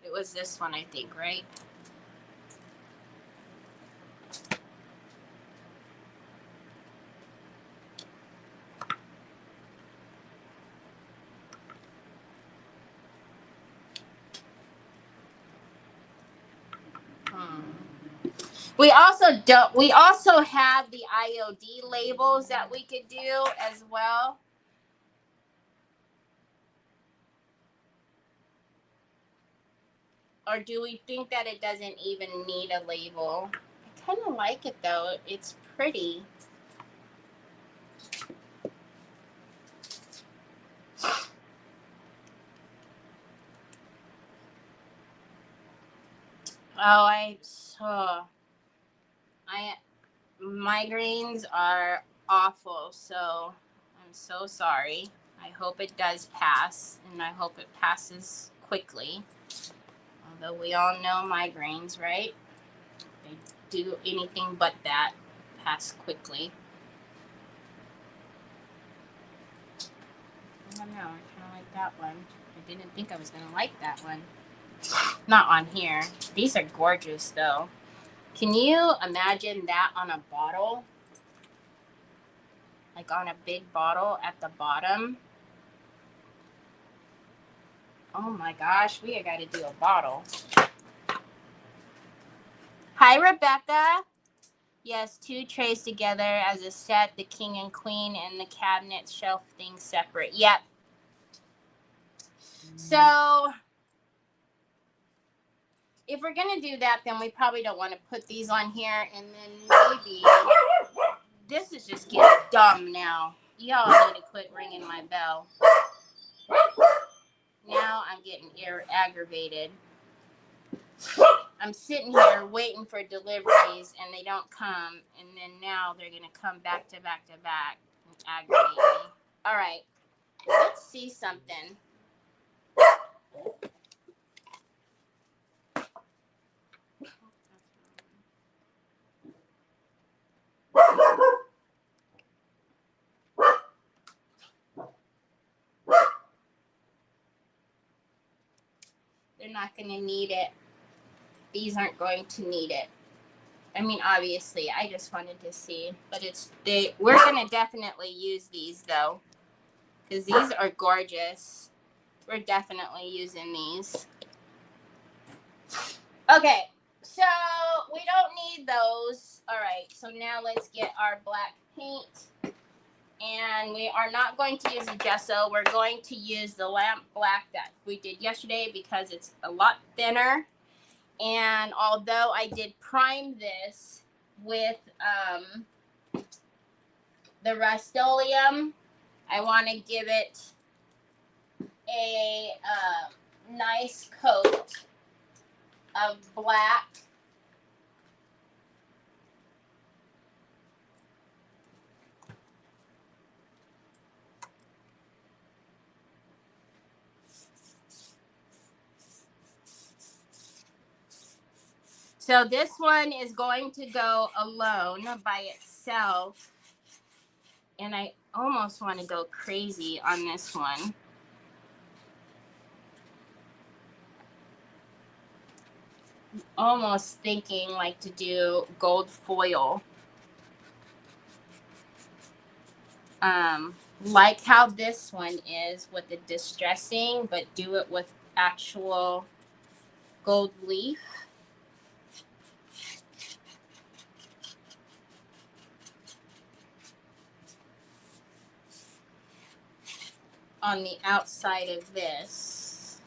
It was this one, I think, right? We also have the IOD labels that we could do as well. Or do we think that it doesn't even need a label? I kind of like it though. It's pretty. Migraines are awful, so I'm so sorry. I hope it does pass, and I hope it passes quickly. Although we all know migraines, right? They do anything but that, pass quickly. I don't know, I kind of like that one. I didn't think I was going to like that one. Not on here. These are gorgeous, though. Can you imagine that on a bottle? Like on a big bottle at the bottom? Oh my gosh, we got to do a bottle. Hi, Rebecca. Yes, 2 trays together as a set, the king and queen and the cabinet shelf thing separate. Yep. So, if we're going to do that, then we probably don't want to put these on here. And then maybe, this is just getting dumb now. Y'all need to quit ringing my bell. Now I'm getting aggravated. I'm sitting here waiting for deliveries and they don't come. And then now they're going to come back to back to back and aggravate me. All right. Let's see something. They're not going to need it. These aren't going to need it. I mean, obviously, I just wanted to see, but we're going to definitely use these though, because these are gorgeous. We're definitely using these. Okay, so we don't need those. All right, so now let's get our black paint. And we are not going to use the gesso. We're going to use the lamp black that we did yesterday because it's a lot thinner. And although I did prime this with the Rust-Oleum, I want to give it a nice coat of black. So this one is going to go alone by itself. And I almost want to go crazy on this one. Almost thinking like to do gold foil. Like how this one is with the distressing, but do it with actual gold leaf. On the outside of this.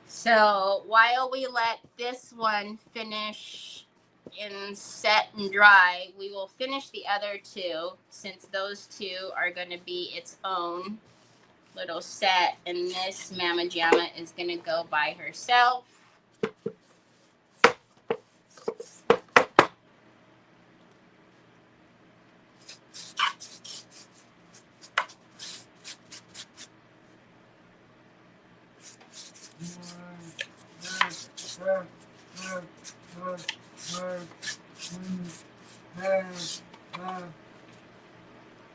So while we let this one finish and set and dry, we will finish the other two, since those two are going to be its own little set, and this Mama Jamma is going to go by herself.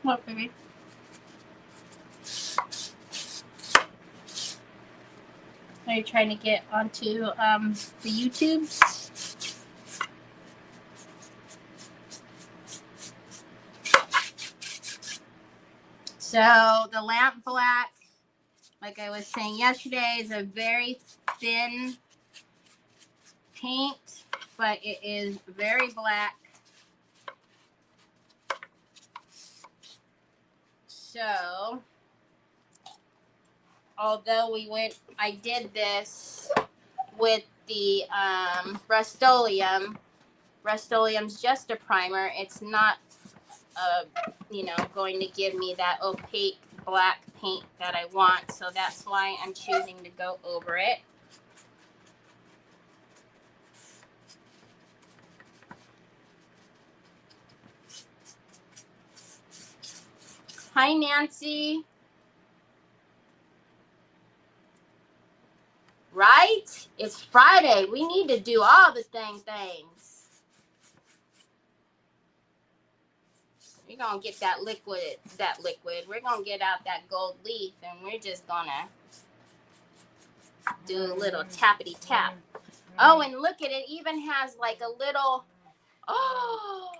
What, baby? Are you trying to get onto the YouTube? So the lamp black, like I was saying yesterday, is a very thin paint, but it is very black. So, although I did this with the Rust-Oleum. Rust-Oleum's just a primer. It's not, going to give me that opaque black paint that I want. So that's why I'm choosing to go over it. Hi, Nancy. Right? It's Friday. We need to do all the things. We're going to get that liquid. We're going to get out that gold leaf, and we're just going to do a little tappity tap. Oh, and look at it. Even has like a little, oh,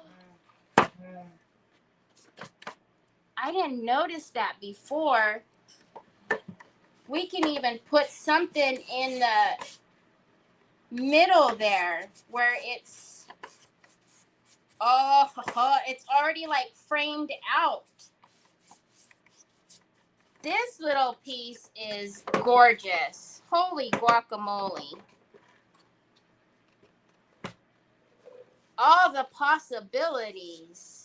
I didn't notice that before. We can even put something in the middle there where it's, it's already like framed out. This little piece is gorgeous. Holy guacamole. All the possibilities.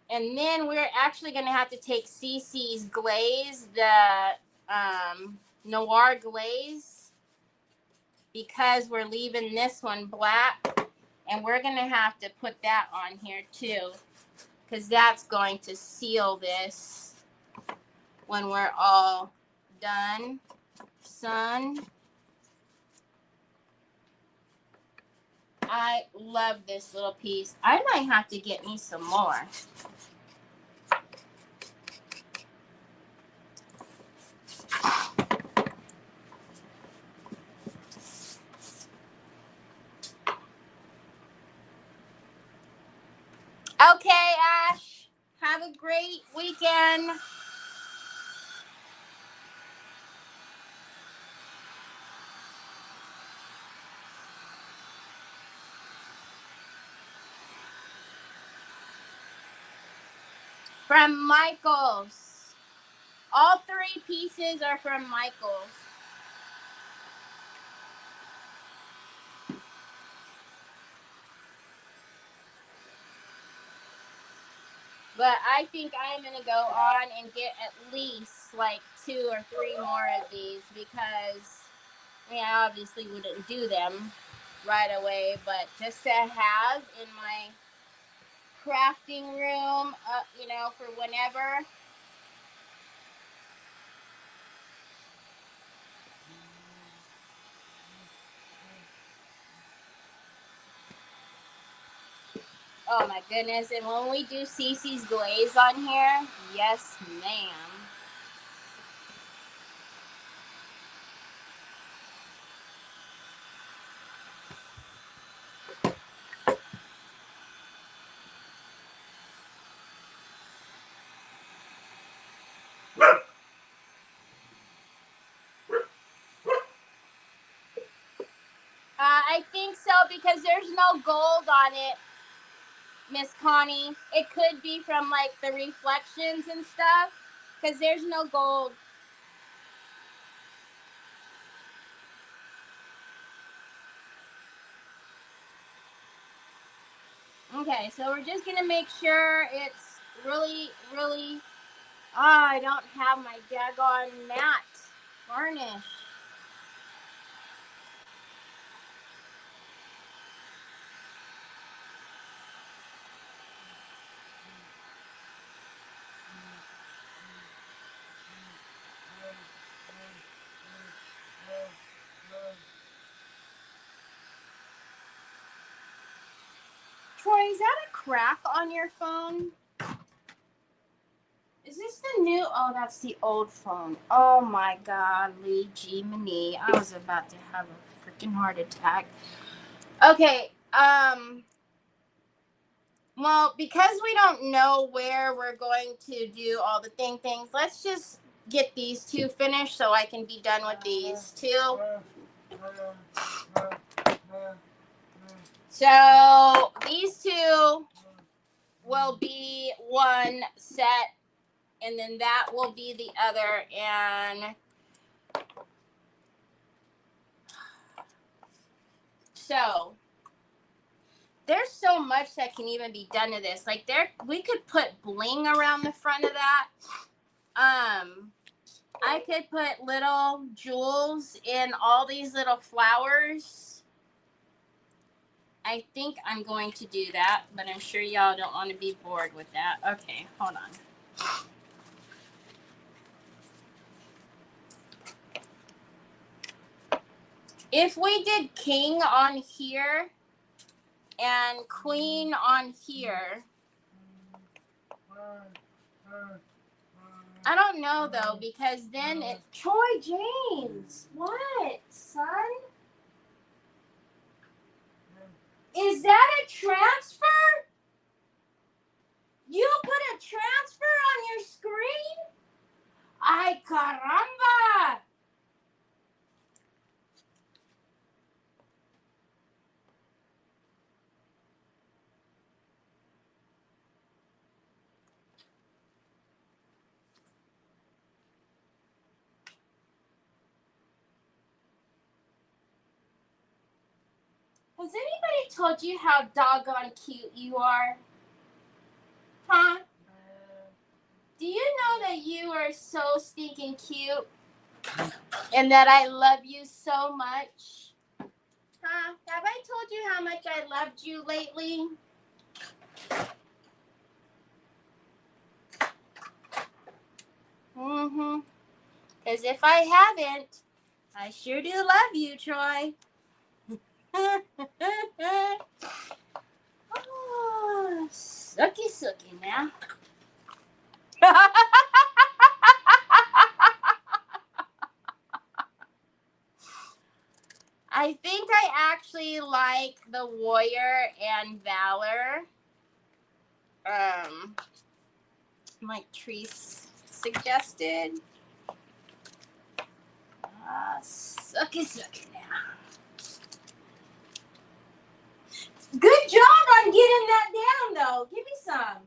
And then we're actually going to have to take Cece's glaze, the Noir glaze, because we're leaving this one black. And we're going to have to put that on here too, because that's going to seal this when we're all done. Sun. I love this little piece. I might have to get me some more. Okay, Ash. Have a great weekend. From Michaels. All 3 pieces are from Michaels. But I think I'm going to go on and get at least like 2 or 3 more of these because, I mean, I obviously wouldn't do them right away, but just to have in my crafting room, you know, for whenever. Oh my goodness. And when we do Cece's glaze on here, yes, ma'am. I think so because there's no gold on it, Miss Connie. It could be from like the reflections and stuff because there's no gold. Okay, so we're just going to make sure it's really, really... I don't have my daggone matte varnish. Troy, is that a crack on your phone? Is this the new? Oh, that's the old phone. Oh my God, Lee G. Mini. I was about to have a freaking heart attack. Okay, well, because we don't know where we're going to do all the things, let's just get these 2 finished so I can be done with these 2. So these 2 will be one set, and then that will be the other. And so there's so much that can even be done to this. Like we could put bling around the front of that. I could put little jewels in all these little flowers. I think I'm going to do that, but I'm sure y'all don't want to be bored with that. Okay, hold on. If we did king on here and queen on here, I don't know though, because then it... Troy James, what, son? Is that a transfer? You put a transfer on your screen? Ay, caramba! Has anybody told you how doggone cute you are? Huh? Do you know that you are so stinking cute? And that I love you so much? Huh? Have I told you how much I loved you lately? Mm-hmm. Because if I haven't, I sure do love you, Troy. Oh, sucky now. I think I actually like the Warrior and Valor. Like Treese suggested. Sucky now. Good job on getting that down, though. Give me some.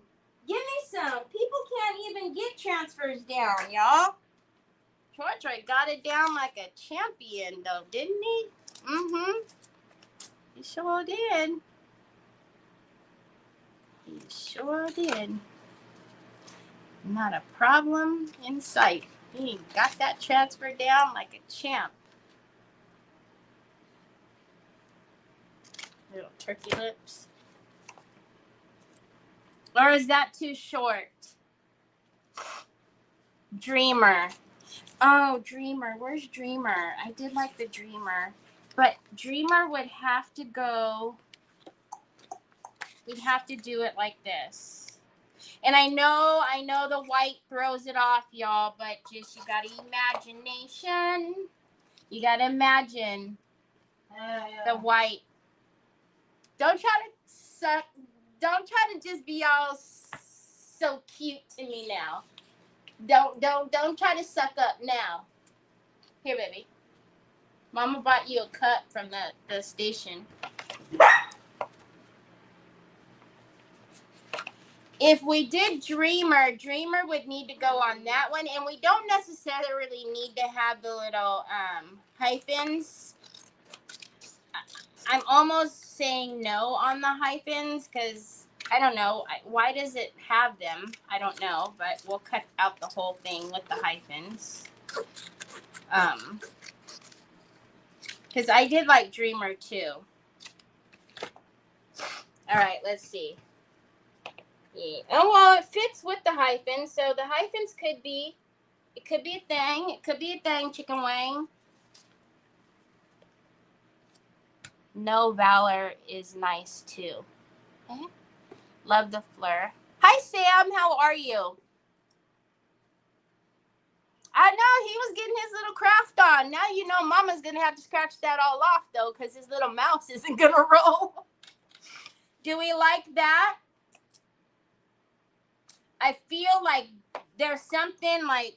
Give me some. People can't even get transfers down, y'all. Troy got it down like a champion, though, didn't he? Mm-hmm. He sure did. He sure did. Not a problem in sight. He got that transfer down like a champ. Little turkey lips. Or is that too short? Dreamer. Oh, Dreamer. Where's Dreamer? I did like the Dreamer. But Dreamer would have to go. We'd have to do it like this. And I know the white throws it off, y'all, but just you gotta imagination. You gotta imagine the white. Don't try to just be all so cute to me now. Don't try to suck up now. Here, baby. Mama bought you a cup from the station. If we did Dreamer would need to go on that one. And we don't necessarily need to have the little hyphens. I'm almost saying no on the hyphens because I don't know. Why does it have them? I don't know. But we'll cut out the whole thing with the hyphens. Because I did like Dreamer too. All right, let's see. Yeah. Oh, well, it fits with the hyphens, so the hyphens could be a thing. It could be a thing, chicken wing. No, Valor is nice too. Okay. Love the fleur. Hi, Sam. How are you? I know he was getting his little craft on. Now you know Mama's going to have to scratch that all off, though, because his little mouse isn't going to roll. Do we like that? I feel like there's something like...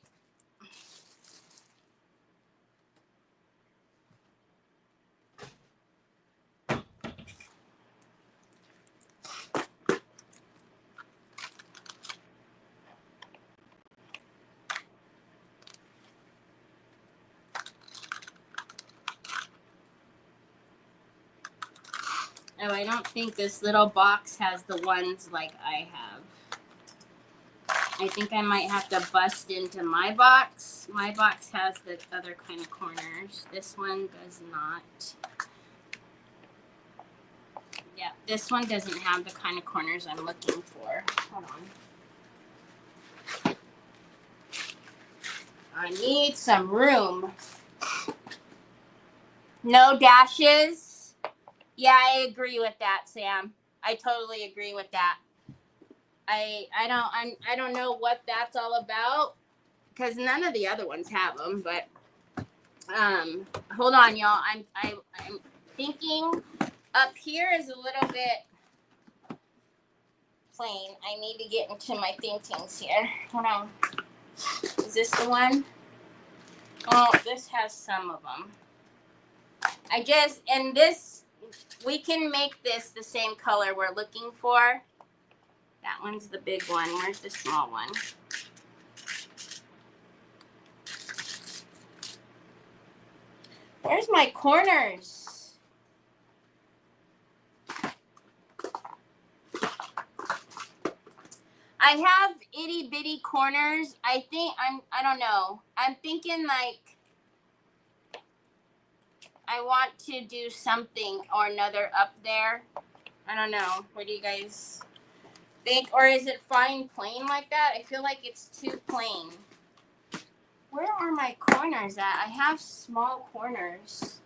Oh, I don't think this little box has the ones like I have. I think I might have to bust into my box. My box has the other kind of corners. This one does not. Yeah, this one doesn't have the kind of corners I'm looking for. Hold on. I need some room. No dashes. Yeah, I agree with that, Sam. I totally agree with that. I don't know what that's all about because none of the other ones have them. But hold on, y'all. I'm thinking up here is a little bit plain. I need to get into my thinkings here. Hold on. Is this the one? Oh, this has some of them. And this, we can make this the same color we're looking for. That one's the big one. Where's the small one? Where's my corners? I have itty bitty corners. I don't know. I'm thinking like I want to do something or another up there. I don't know. What do you guys think? Or is it fine plain like that? I feel like it's too plain. Where are my corners at? I have small corners.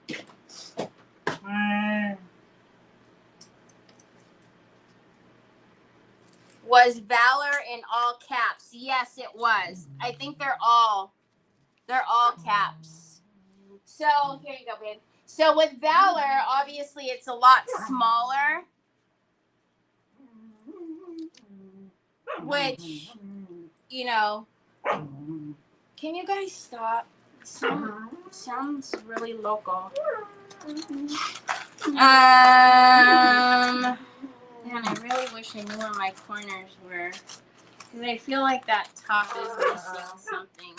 Was Valor in all caps? Yes, it was. I think they're all caps. So here you go, babe. So with Valor, obviously it's a lot smaller. Which, you know, can you guys stop? Sounds really local. Man, I really wish I knew where my corners were. Because I feel like that top is missing something.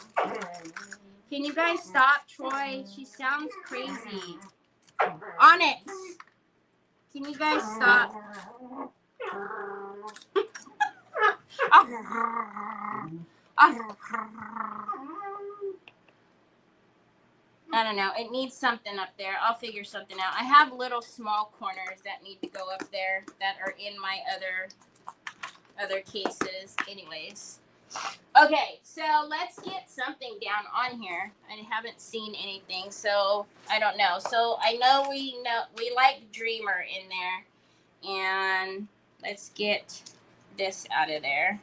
Can you guys stop, Troy? She sounds crazy. Onyx, can you guys stop? I don't know. It needs something up there. I'll figure something out. I have little small corners that need to go up there that are in my other cases. Anyways. Okay, so let's get something down on here. I haven't seen anything, so I don't know. So I know we like Dreamer in there. And let's get this out of there.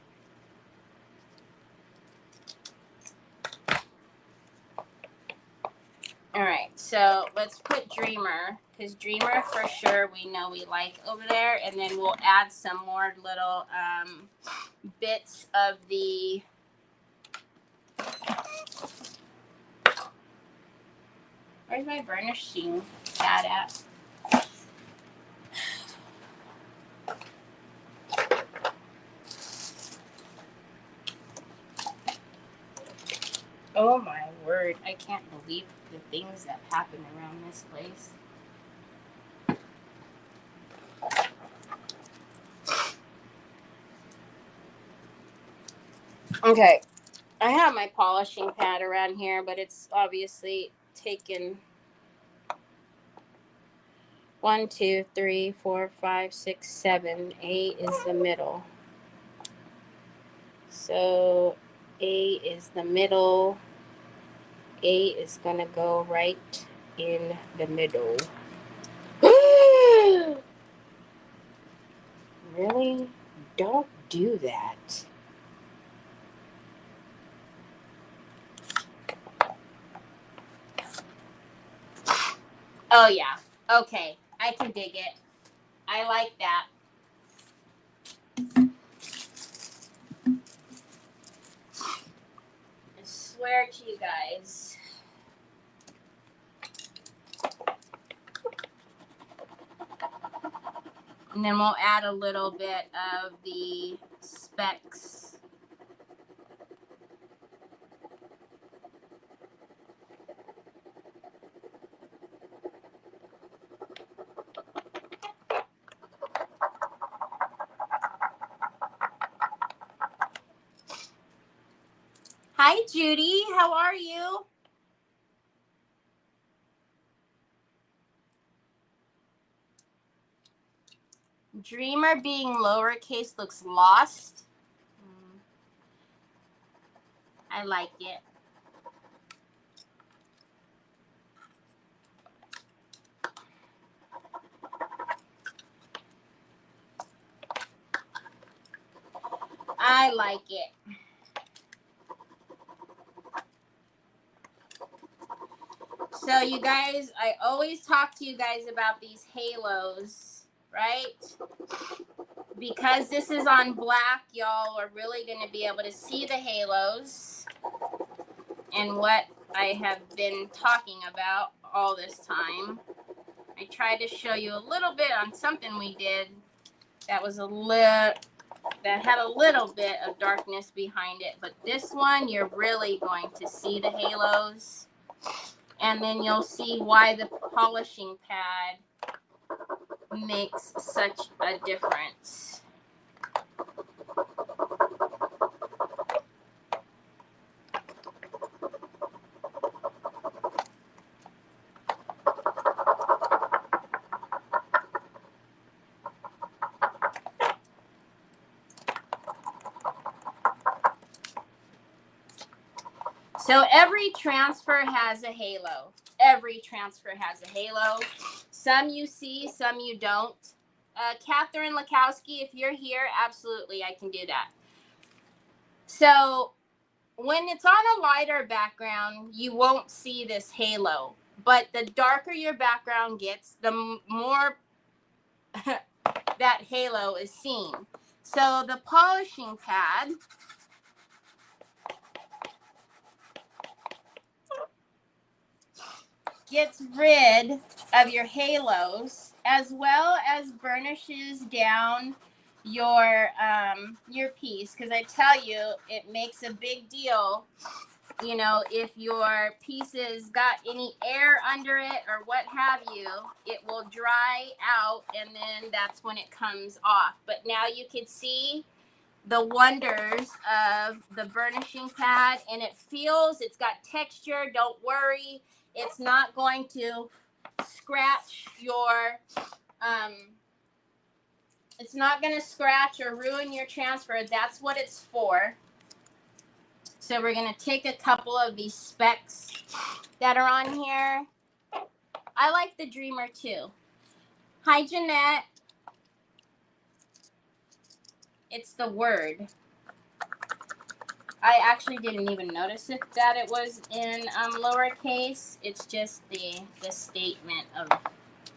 All right, so let's put Dreamer, because Dreamer for sure we know we like over there, and then we'll add some more little bits of the where's my burnishing pad at? Oh my word, I can't believe the things that happen around this place. Okay, I have my polishing pad around here, but it's obviously taken 1, 2, 3, 4, 5, 6, 7. A is the middle. So A is the middle. A is gonna go right in the middle. Really? Don't do that. Oh yeah. Okay. I can dig it. I like that. I swear to you guys. And then we'll add a little bit of the specks. Hi, Judy. How are you? Dreamer being lowercase looks lost. I like it. I like it. So you guys, I always talk to you guys about these halos, right? Because this is on black, y'all are really going to be able to see the halos and what I have been talking about all this time. I tried to show you a little bit on something we did that was that had a little bit of darkness behind it, but this one you're really going to see the halos, and then you'll see why the polishing pad makes such a difference. So every transfer has a halo. Every transfer has a halo. Some you see, some you don't. Catherine Lakowski, if you're here, absolutely, I can do that. So when it's on a lighter background, you won't see this halo. But the darker your background gets, the more that halo is seen. So the polishing pad gets rid of your halos as well as burnishes down your piece, because I tell you it makes a big deal, you know, if your piece has got any air under it or what have you, it will dry out and then that's when it comes off. But now you can see the wonders of the burnishing pad, and it's got texture. Don't worry, it's not going to scratch your it's not going to scratch or ruin your transfer. That's what it's for. So we're going to take a couple of these specks that are on here. I like the Dreamer too. Hi, Jeanette. It's the word. I actually didn't even notice that it was in lowercase. It's just the statement of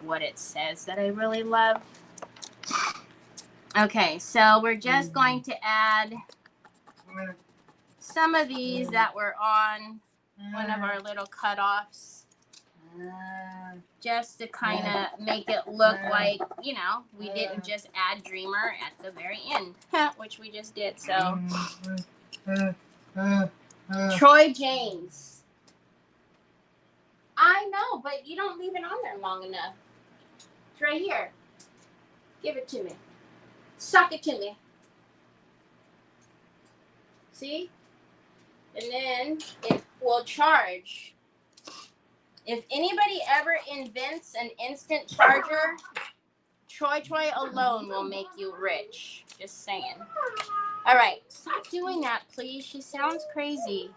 what it says that I really love. Okay, so we're just going to add some of these that were on one of our little cutoffs, just to kind of make it look like, you know, we didn't just add Dreamer at the very end, which we just did. So, Troy James. I know, but you don't leave it on there long enough. It's right here. Give it to me. Suck it to me. See? And then it will charge. If anybody ever invents an instant charger, Troy alone will make you rich. Just saying. All right. Stop doing that, please. She sounds crazy.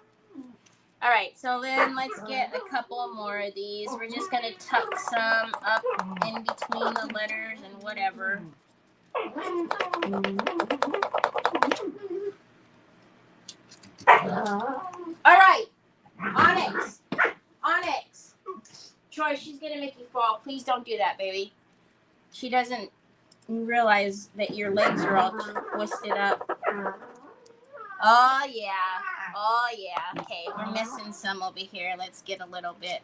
All right. So then let's get a couple more of these. We're just going to tuck some up in between the letters and whatever. All right. Onyx. Troy, she's going to make you fall. Please don't do that, baby. She doesn't realize that your legs are all twisted up. Oh, yeah. Oh, yeah. Okay, we're missing some over here. Let's get a little bit.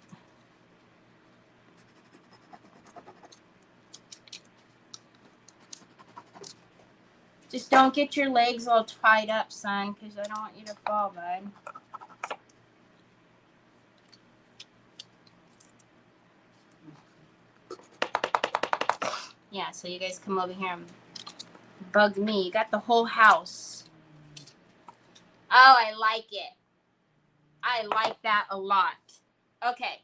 Just don't get your legs all tied up, son, because I don't want you to fall, bud. Yeah, so you guys come over here and bug me. You got the whole house. Oh, I like it. I like that a lot. Okay.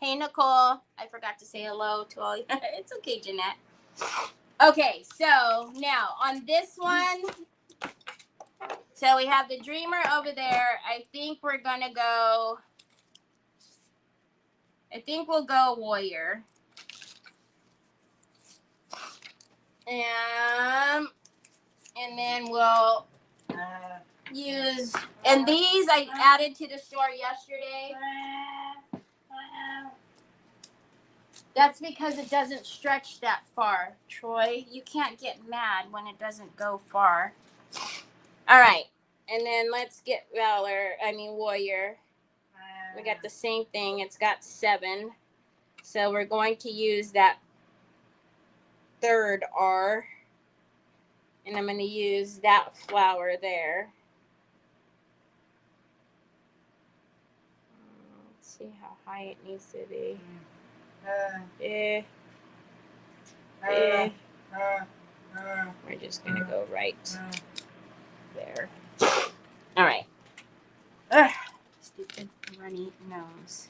Hey, Nicole. I forgot to say hello to all you. It's okay, Jeanette. Okay, so now on this one, so we have the Dreamer over there. I think we'll go Warrior. And then we'll use, and these I added to the store yesterday. That's because it doesn't stretch that far, Troy. You can't get mad when it doesn't go far. All right. And then let's get Warrior. We got the same thing. It's got 7. So we're going to use that third R. And I'm going to use that flower there. Let's see how high it needs to be. We're just going to go right there. All right. Stupid runny nose.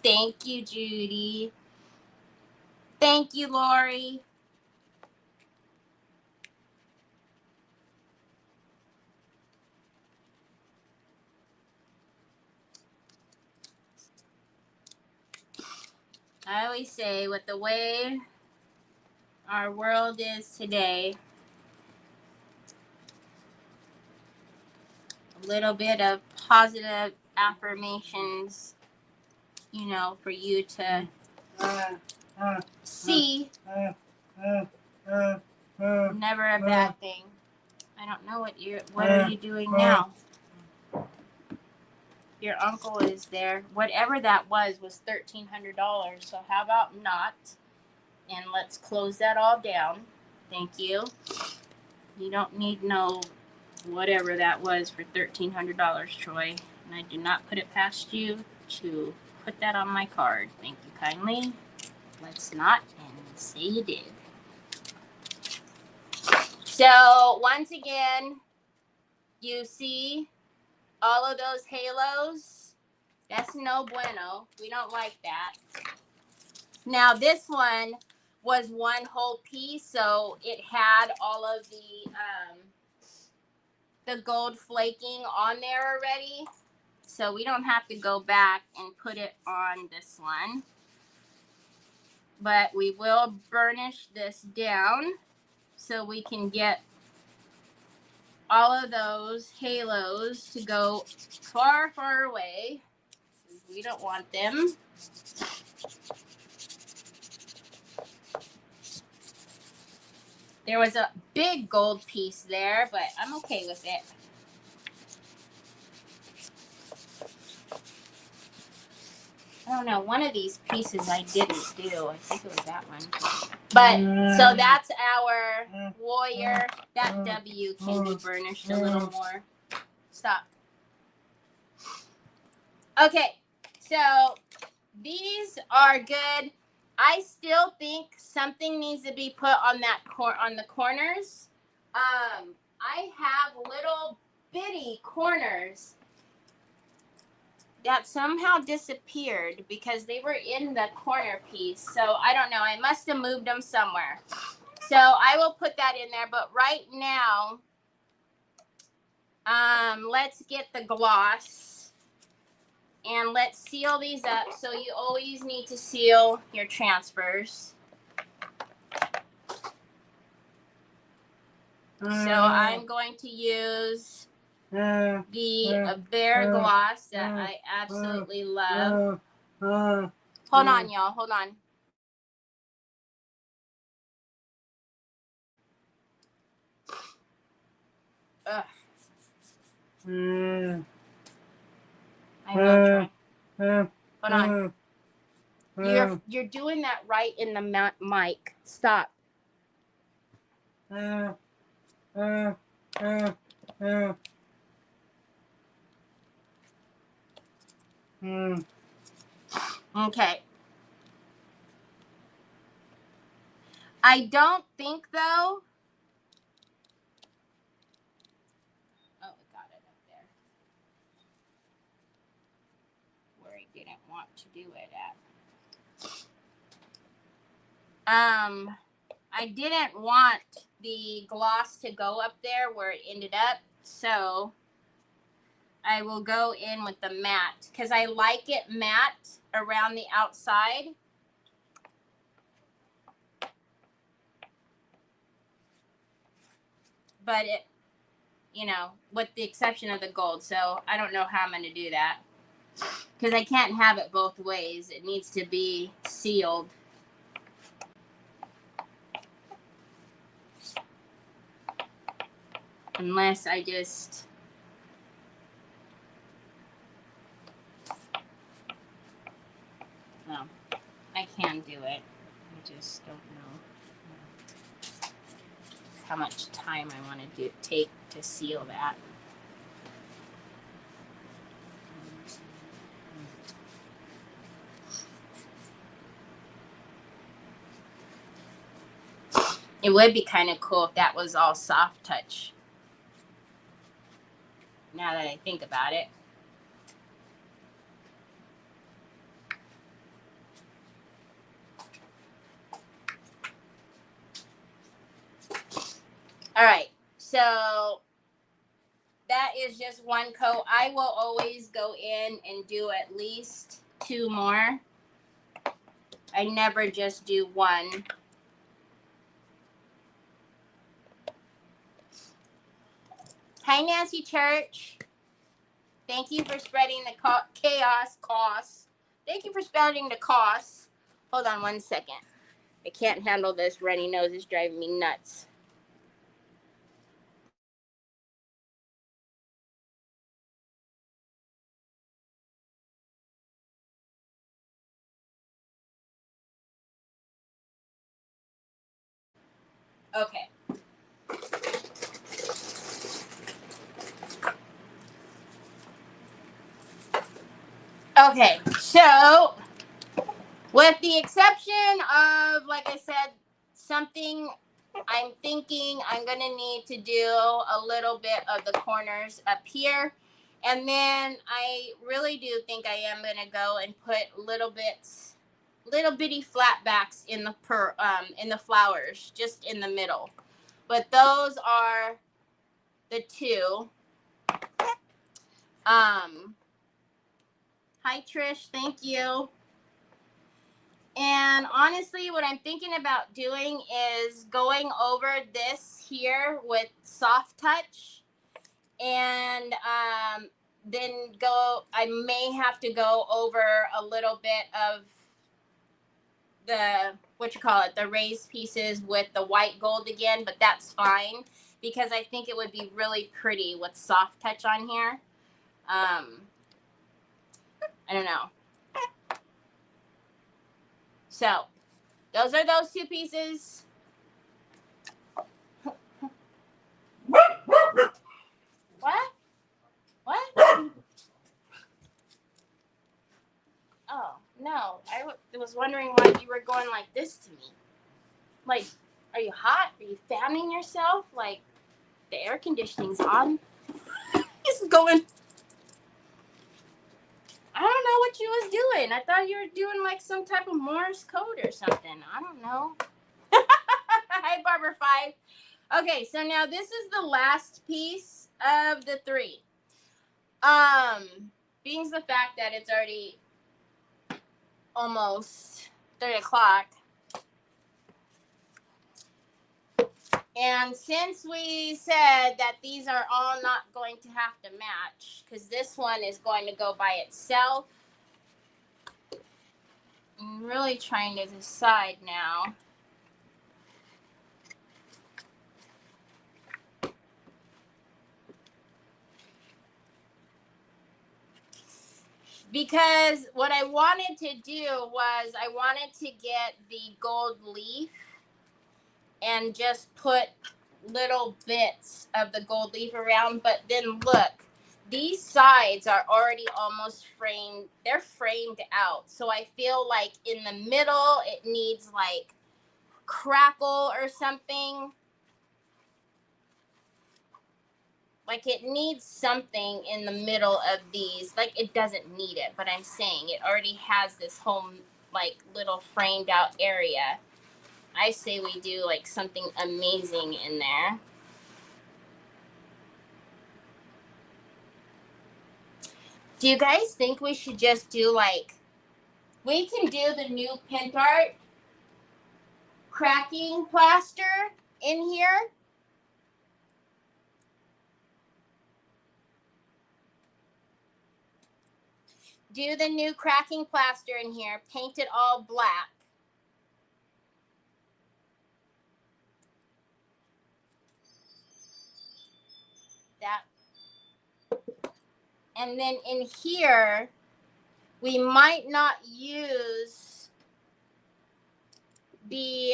Thank you, Judy. Thank you, Lori. I always say, with the way our world is today, a little bit of positive affirmations, you know, for you to see. Never a bad thing. I don't know what are you doing now? Your uncle is there. Whatever that was $1,300. So how about not? And let's close that all down. Thank you. You don't need no whatever that was for $1,300, Troy. And I do not put it past you to put that on my card. Thank you kindly. Let's not and say you did. So once again, you see all of those halos. That's no bueno. We don't like that. Now this one was one whole piece, so it had all of the gold flaking on there already. So we don't have to go back and put it on this one. But we will burnish this down so we can get all of those halos to go far, far away. We don't want them. There was a big gold piece there, but I'm okay with it. I don't know, one of these pieces I didn't do. I think it was that one. But, so that's our warrior. That W can be burnished a little more. Stop. Okay, so these are good. I still think something needs to be put on that on the corners. I have little bitty corners that somehow disappeared because they were in the corner piece. So I don't know. I must have moved them somewhere. So I will put that in there. But right now, let's get the gloss and let's seal these up. So you always need to seal your transfers. So I'm going to use the Bear gloss that I absolutely love. Hold on, y'all. Hold on. Ugh. I will try. Hold on. You're doing that right in the mic. Stop. Okay. I don't think though. Oh, we got it up there. Where I didn't want to do it at. I didn't want the gloss to go up there where it ended up, so I will go in with the matte because I like it matte around the outside. But it, you know, with the exception of the gold, so I don't know how I'm going to do that because I can't have it both ways. It needs to be sealed. Unless I just... No, I can do it. I just don't know how much time I want to take to seal that. It would be kind of cool if that was all soft touch. Now that I think about it. All right, so that is just one coat. I will always go in and do at least 2 more. I never just do one. Hi, Nancy Church. Thank you for spreading the chaos costs. Thank you for spreading the costs. Hold on 1 second. I can't handle this runny nose. It's driving me nuts. Okay. Okay, so with the exception of, like I said, something I'm thinking I'm going to need to do a little bit of the corners up here. And then I really do think I am going to go and put little bitty flatbacks in the flowers, just in the middle. But those are the two. Hi Trish, thank you. And honestly, what I'm thinking about doing is going over this here with soft touch, and then I may have to go over a little bit of the raised pieces with the white gold again, but that's fine because I think it would be really pretty with soft touch on here. I don't know. So those are those two pieces. What? What? Oh, no. I was wondering why you were going like this to me. Like, are you hot? Are you fanning yourself? Like, the air conditioning's on. It's going. I don't know what you was doing. I thought you were doing like some type of Morse code or something. I don't know. Hi, Barber 5. Okay, so now this is the last piece of the 3. Being the fact that it's already almost 3 o'clock. And since we said that these are all not going to have to match, because this one is going to go by itself, I'm really trying to decide now. Because what I wanted to do was I wanted to get the gold leaf and just put little bits of the gold leaf around. But then look, these sides are already almost framed. They're framed out. So I feel like in the middle, it needs like crackle or something. Like it needs something in the middle of these. Like it doesn't need it, but I'm saying it already has this whole like little framed out area. I say we do like something amazing in there. Do you guys think we should just do like, we can do the new Pint Art cracking plaster in here? Do the new cracking plaster in here, paint it all black. That. And then in here, we might not use the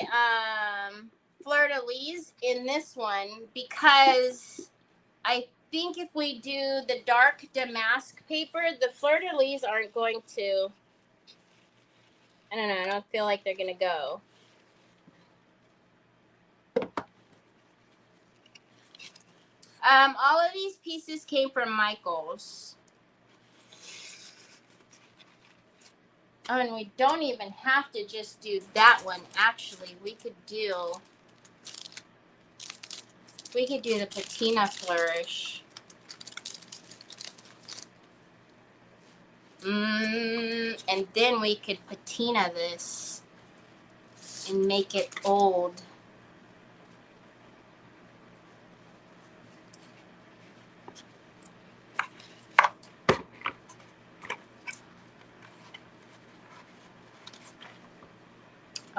fleur-de-lis in this one because I think if we do the dark damask paper, the fleur-de-lis aren't going to, I don't know, I don't feel like they're going to go. All of these pieces came from Michael's. Oh, and we don't even have to just do that one. Actually, we could do the patina flourish. And then we could patina this and make it old.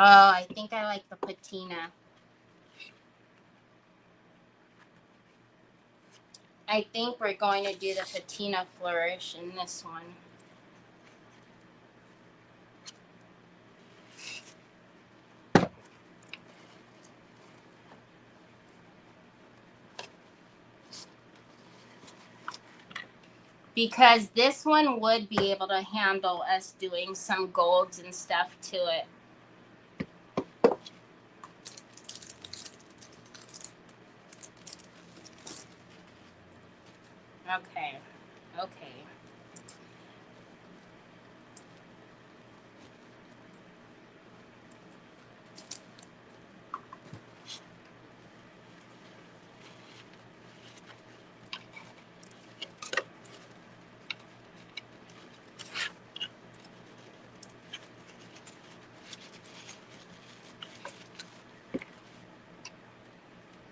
Oh, I think I like the patina. I think we're going to do the patina flourish in this one. because this one would be able to handle us doing some golds and stuff to it. Okay. Okay.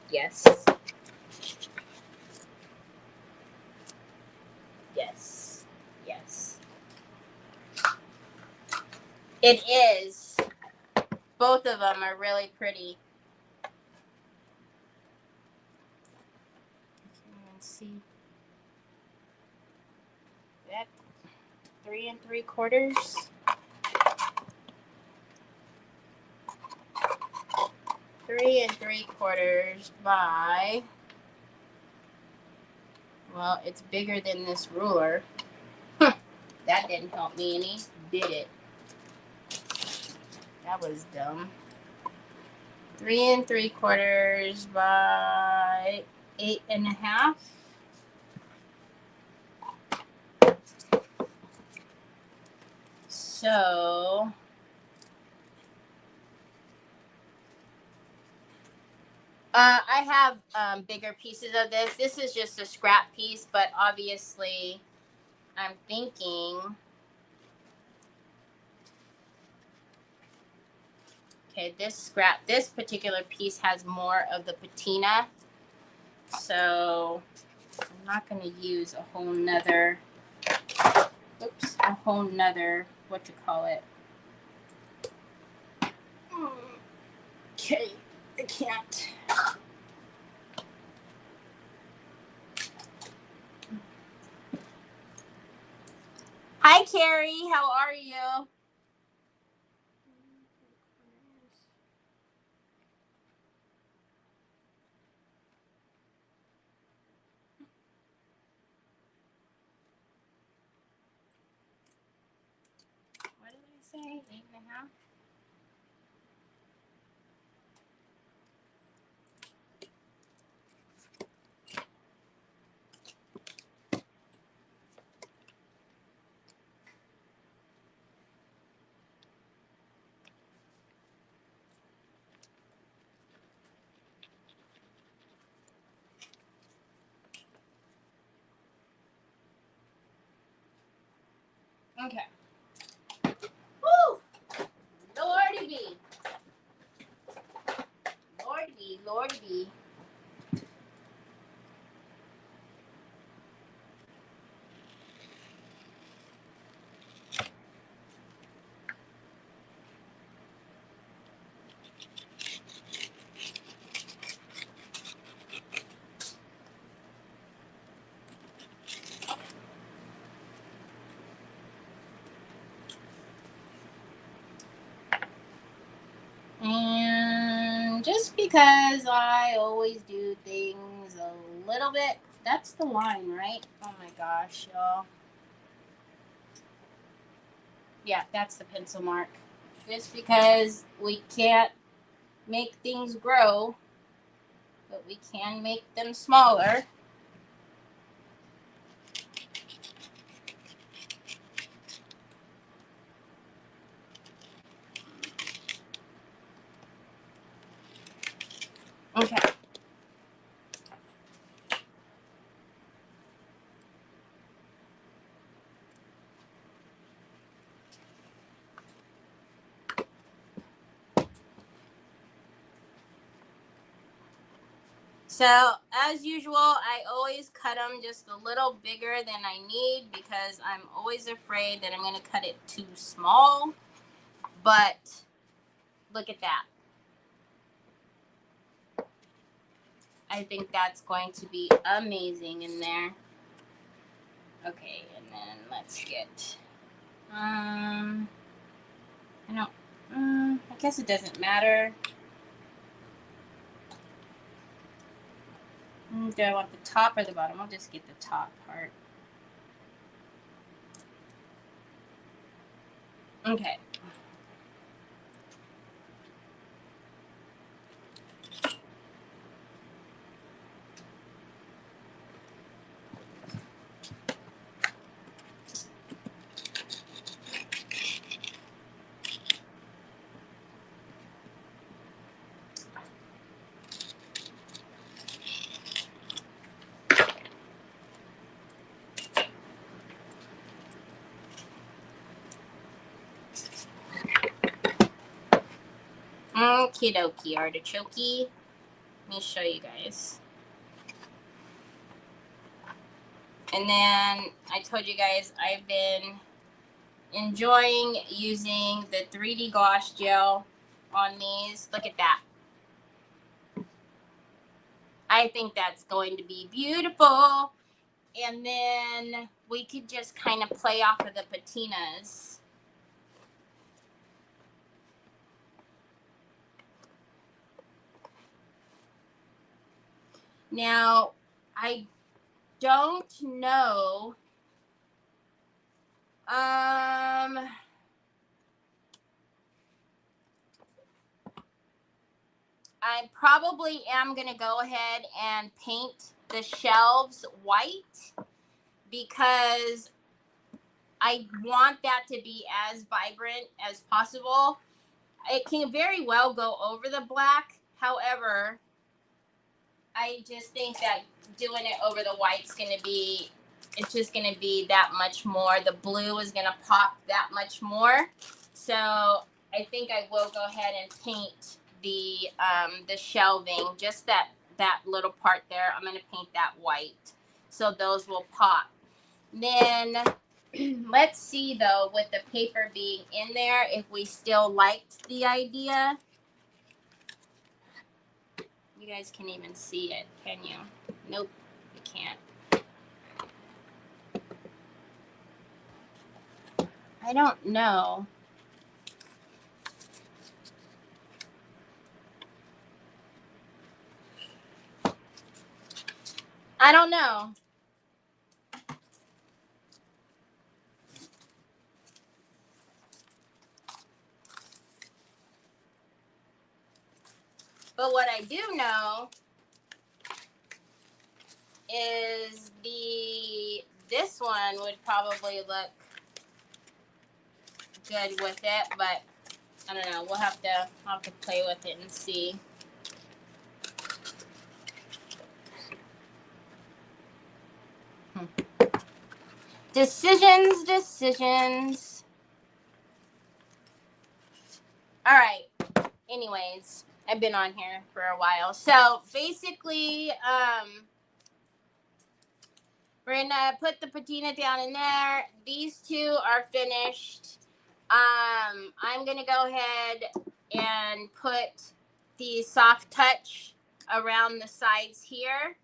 Yes. Yes. Yes. It is. Both of them are really pretty. Let's see. That 3 3/4. 3 3/4 by, well, it's bigger than this ruler. That didn't help me any, did it? That was dumb. 3 3/4 by 8.5. So I have bigger pieces of this. This is just a scrap piece, but obviously I'm thinking, okay, this particular piece has more of the patina. So I'm not going to use a whole nother, what you call it. Okay, I can't. Hi, Carrie. How are you? What did I say? 8.5? Okay. Woo! Lordy be. Lordy be. Lordy be. And just because I always do things a little bit, that's the line, right? Oh my gosh, y'all. Yeah, that's the pencil mark. Just because we can't make things grow, but we can make them smaller. Okay. So, as usual, I always cut them just a little bigger than I need because I'm always afraid that I'm going to cut it too small. But look at that. I think that's going to be amazing in there. Okay, and then let's get, I guess it doesn't matter. Do I want the top or the bottom? I'll just get the top part. Okay. Okie dokie, artichoke. Let me show you guys. And then I told you guys I've been enjoying using the 3D gloss gel on these. Look at that. I think that's going to be beautiful. And then we could just kind of play off of the patinas. Now, I don't know. I probably am going to go ahead and paint the shelves white because I want that to be as vibrant as possible. It can very well go over the black. However, I just think that doing it over the white's going to be, it's just going to be that much more. The blue is going to pop that much more. So I think I will go ahead and paint the shelving, just that little part there. I'm going to paint that white. So those will pop. Then let's see though, with the paper being in there, if we still liked the idea. You guys can even see it, can you? Nope, you can't. I don't know. I don't know. But what I do know is this one would probably look good with it, but I don't know. I'll have to play with it and see. Decisions. All right. Anyways, I've been on here for a while. So basically, we're gonna put the patina down in there. These two are finished. I'm gonna go ahead and put the soft touch around the sides here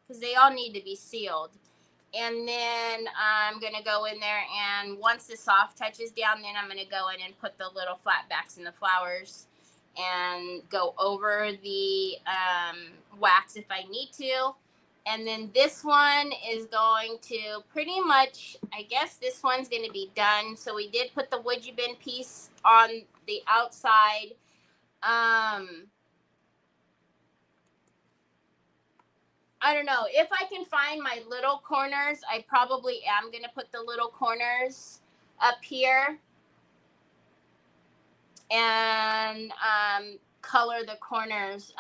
because they all need to be sealed. And then I'm gonna go in there, and once the soft touch is down, then I'm gonna go in and put the little flat backs in the flowers and go over the wax if I need to. And then this one is going to pretty much, I guess this one's going to be done. So we did put the wood you bin piece on the outside. I don't know. If I can find my little corners, I probably am going to put the little corners up here and color the corners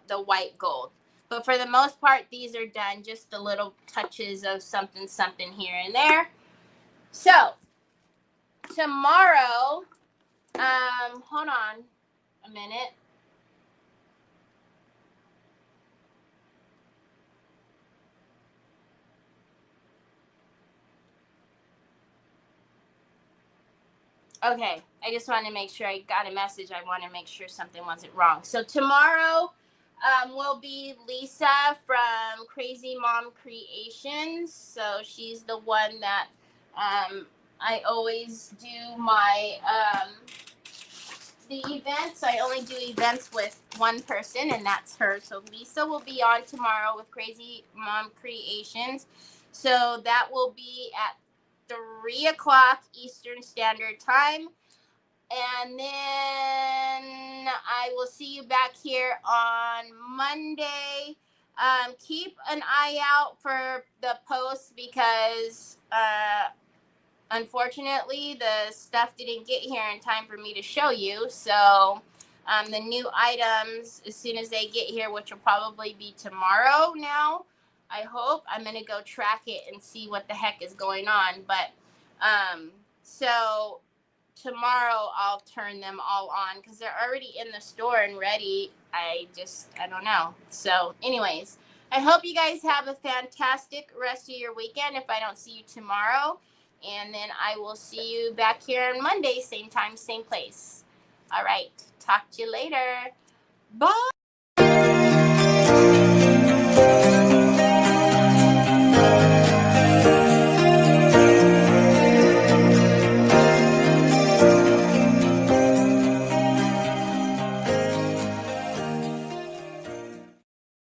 the white gold. But for the most part, these are done. Just the little touches of something here and there. So tomorrow, hold on a minute. Okay, I just wanted to make sure I got a message. I want to make sure something wasn't wrong. So tomorrow will be Lisa from Crazy Mom Creations. So she's the one that I always do my the events. I only do events with one person, and that's her. So Lisa will be on tomorrow with Crazy Mom Creations. So that will be at 3 o'clock Eastern Standard Time. And then I will see you back here on Monday. Keep an eye out for the posts because unfortunately the stuff didn't get here in time for me to show you. So the new items, as soon as they get here, which will probably be tomorrow now, I hope, I'm going to go track it and see what the heck is going on. But so tomorrow I'll turn them all on because they're already in the store and ready. I don't know. So anyways, I hope you guys have a fantastic rest of your weekend if I don't see you tomorrow. And then I will see you back here on Monday, same time, same place. All right. Talk to you later. Bye.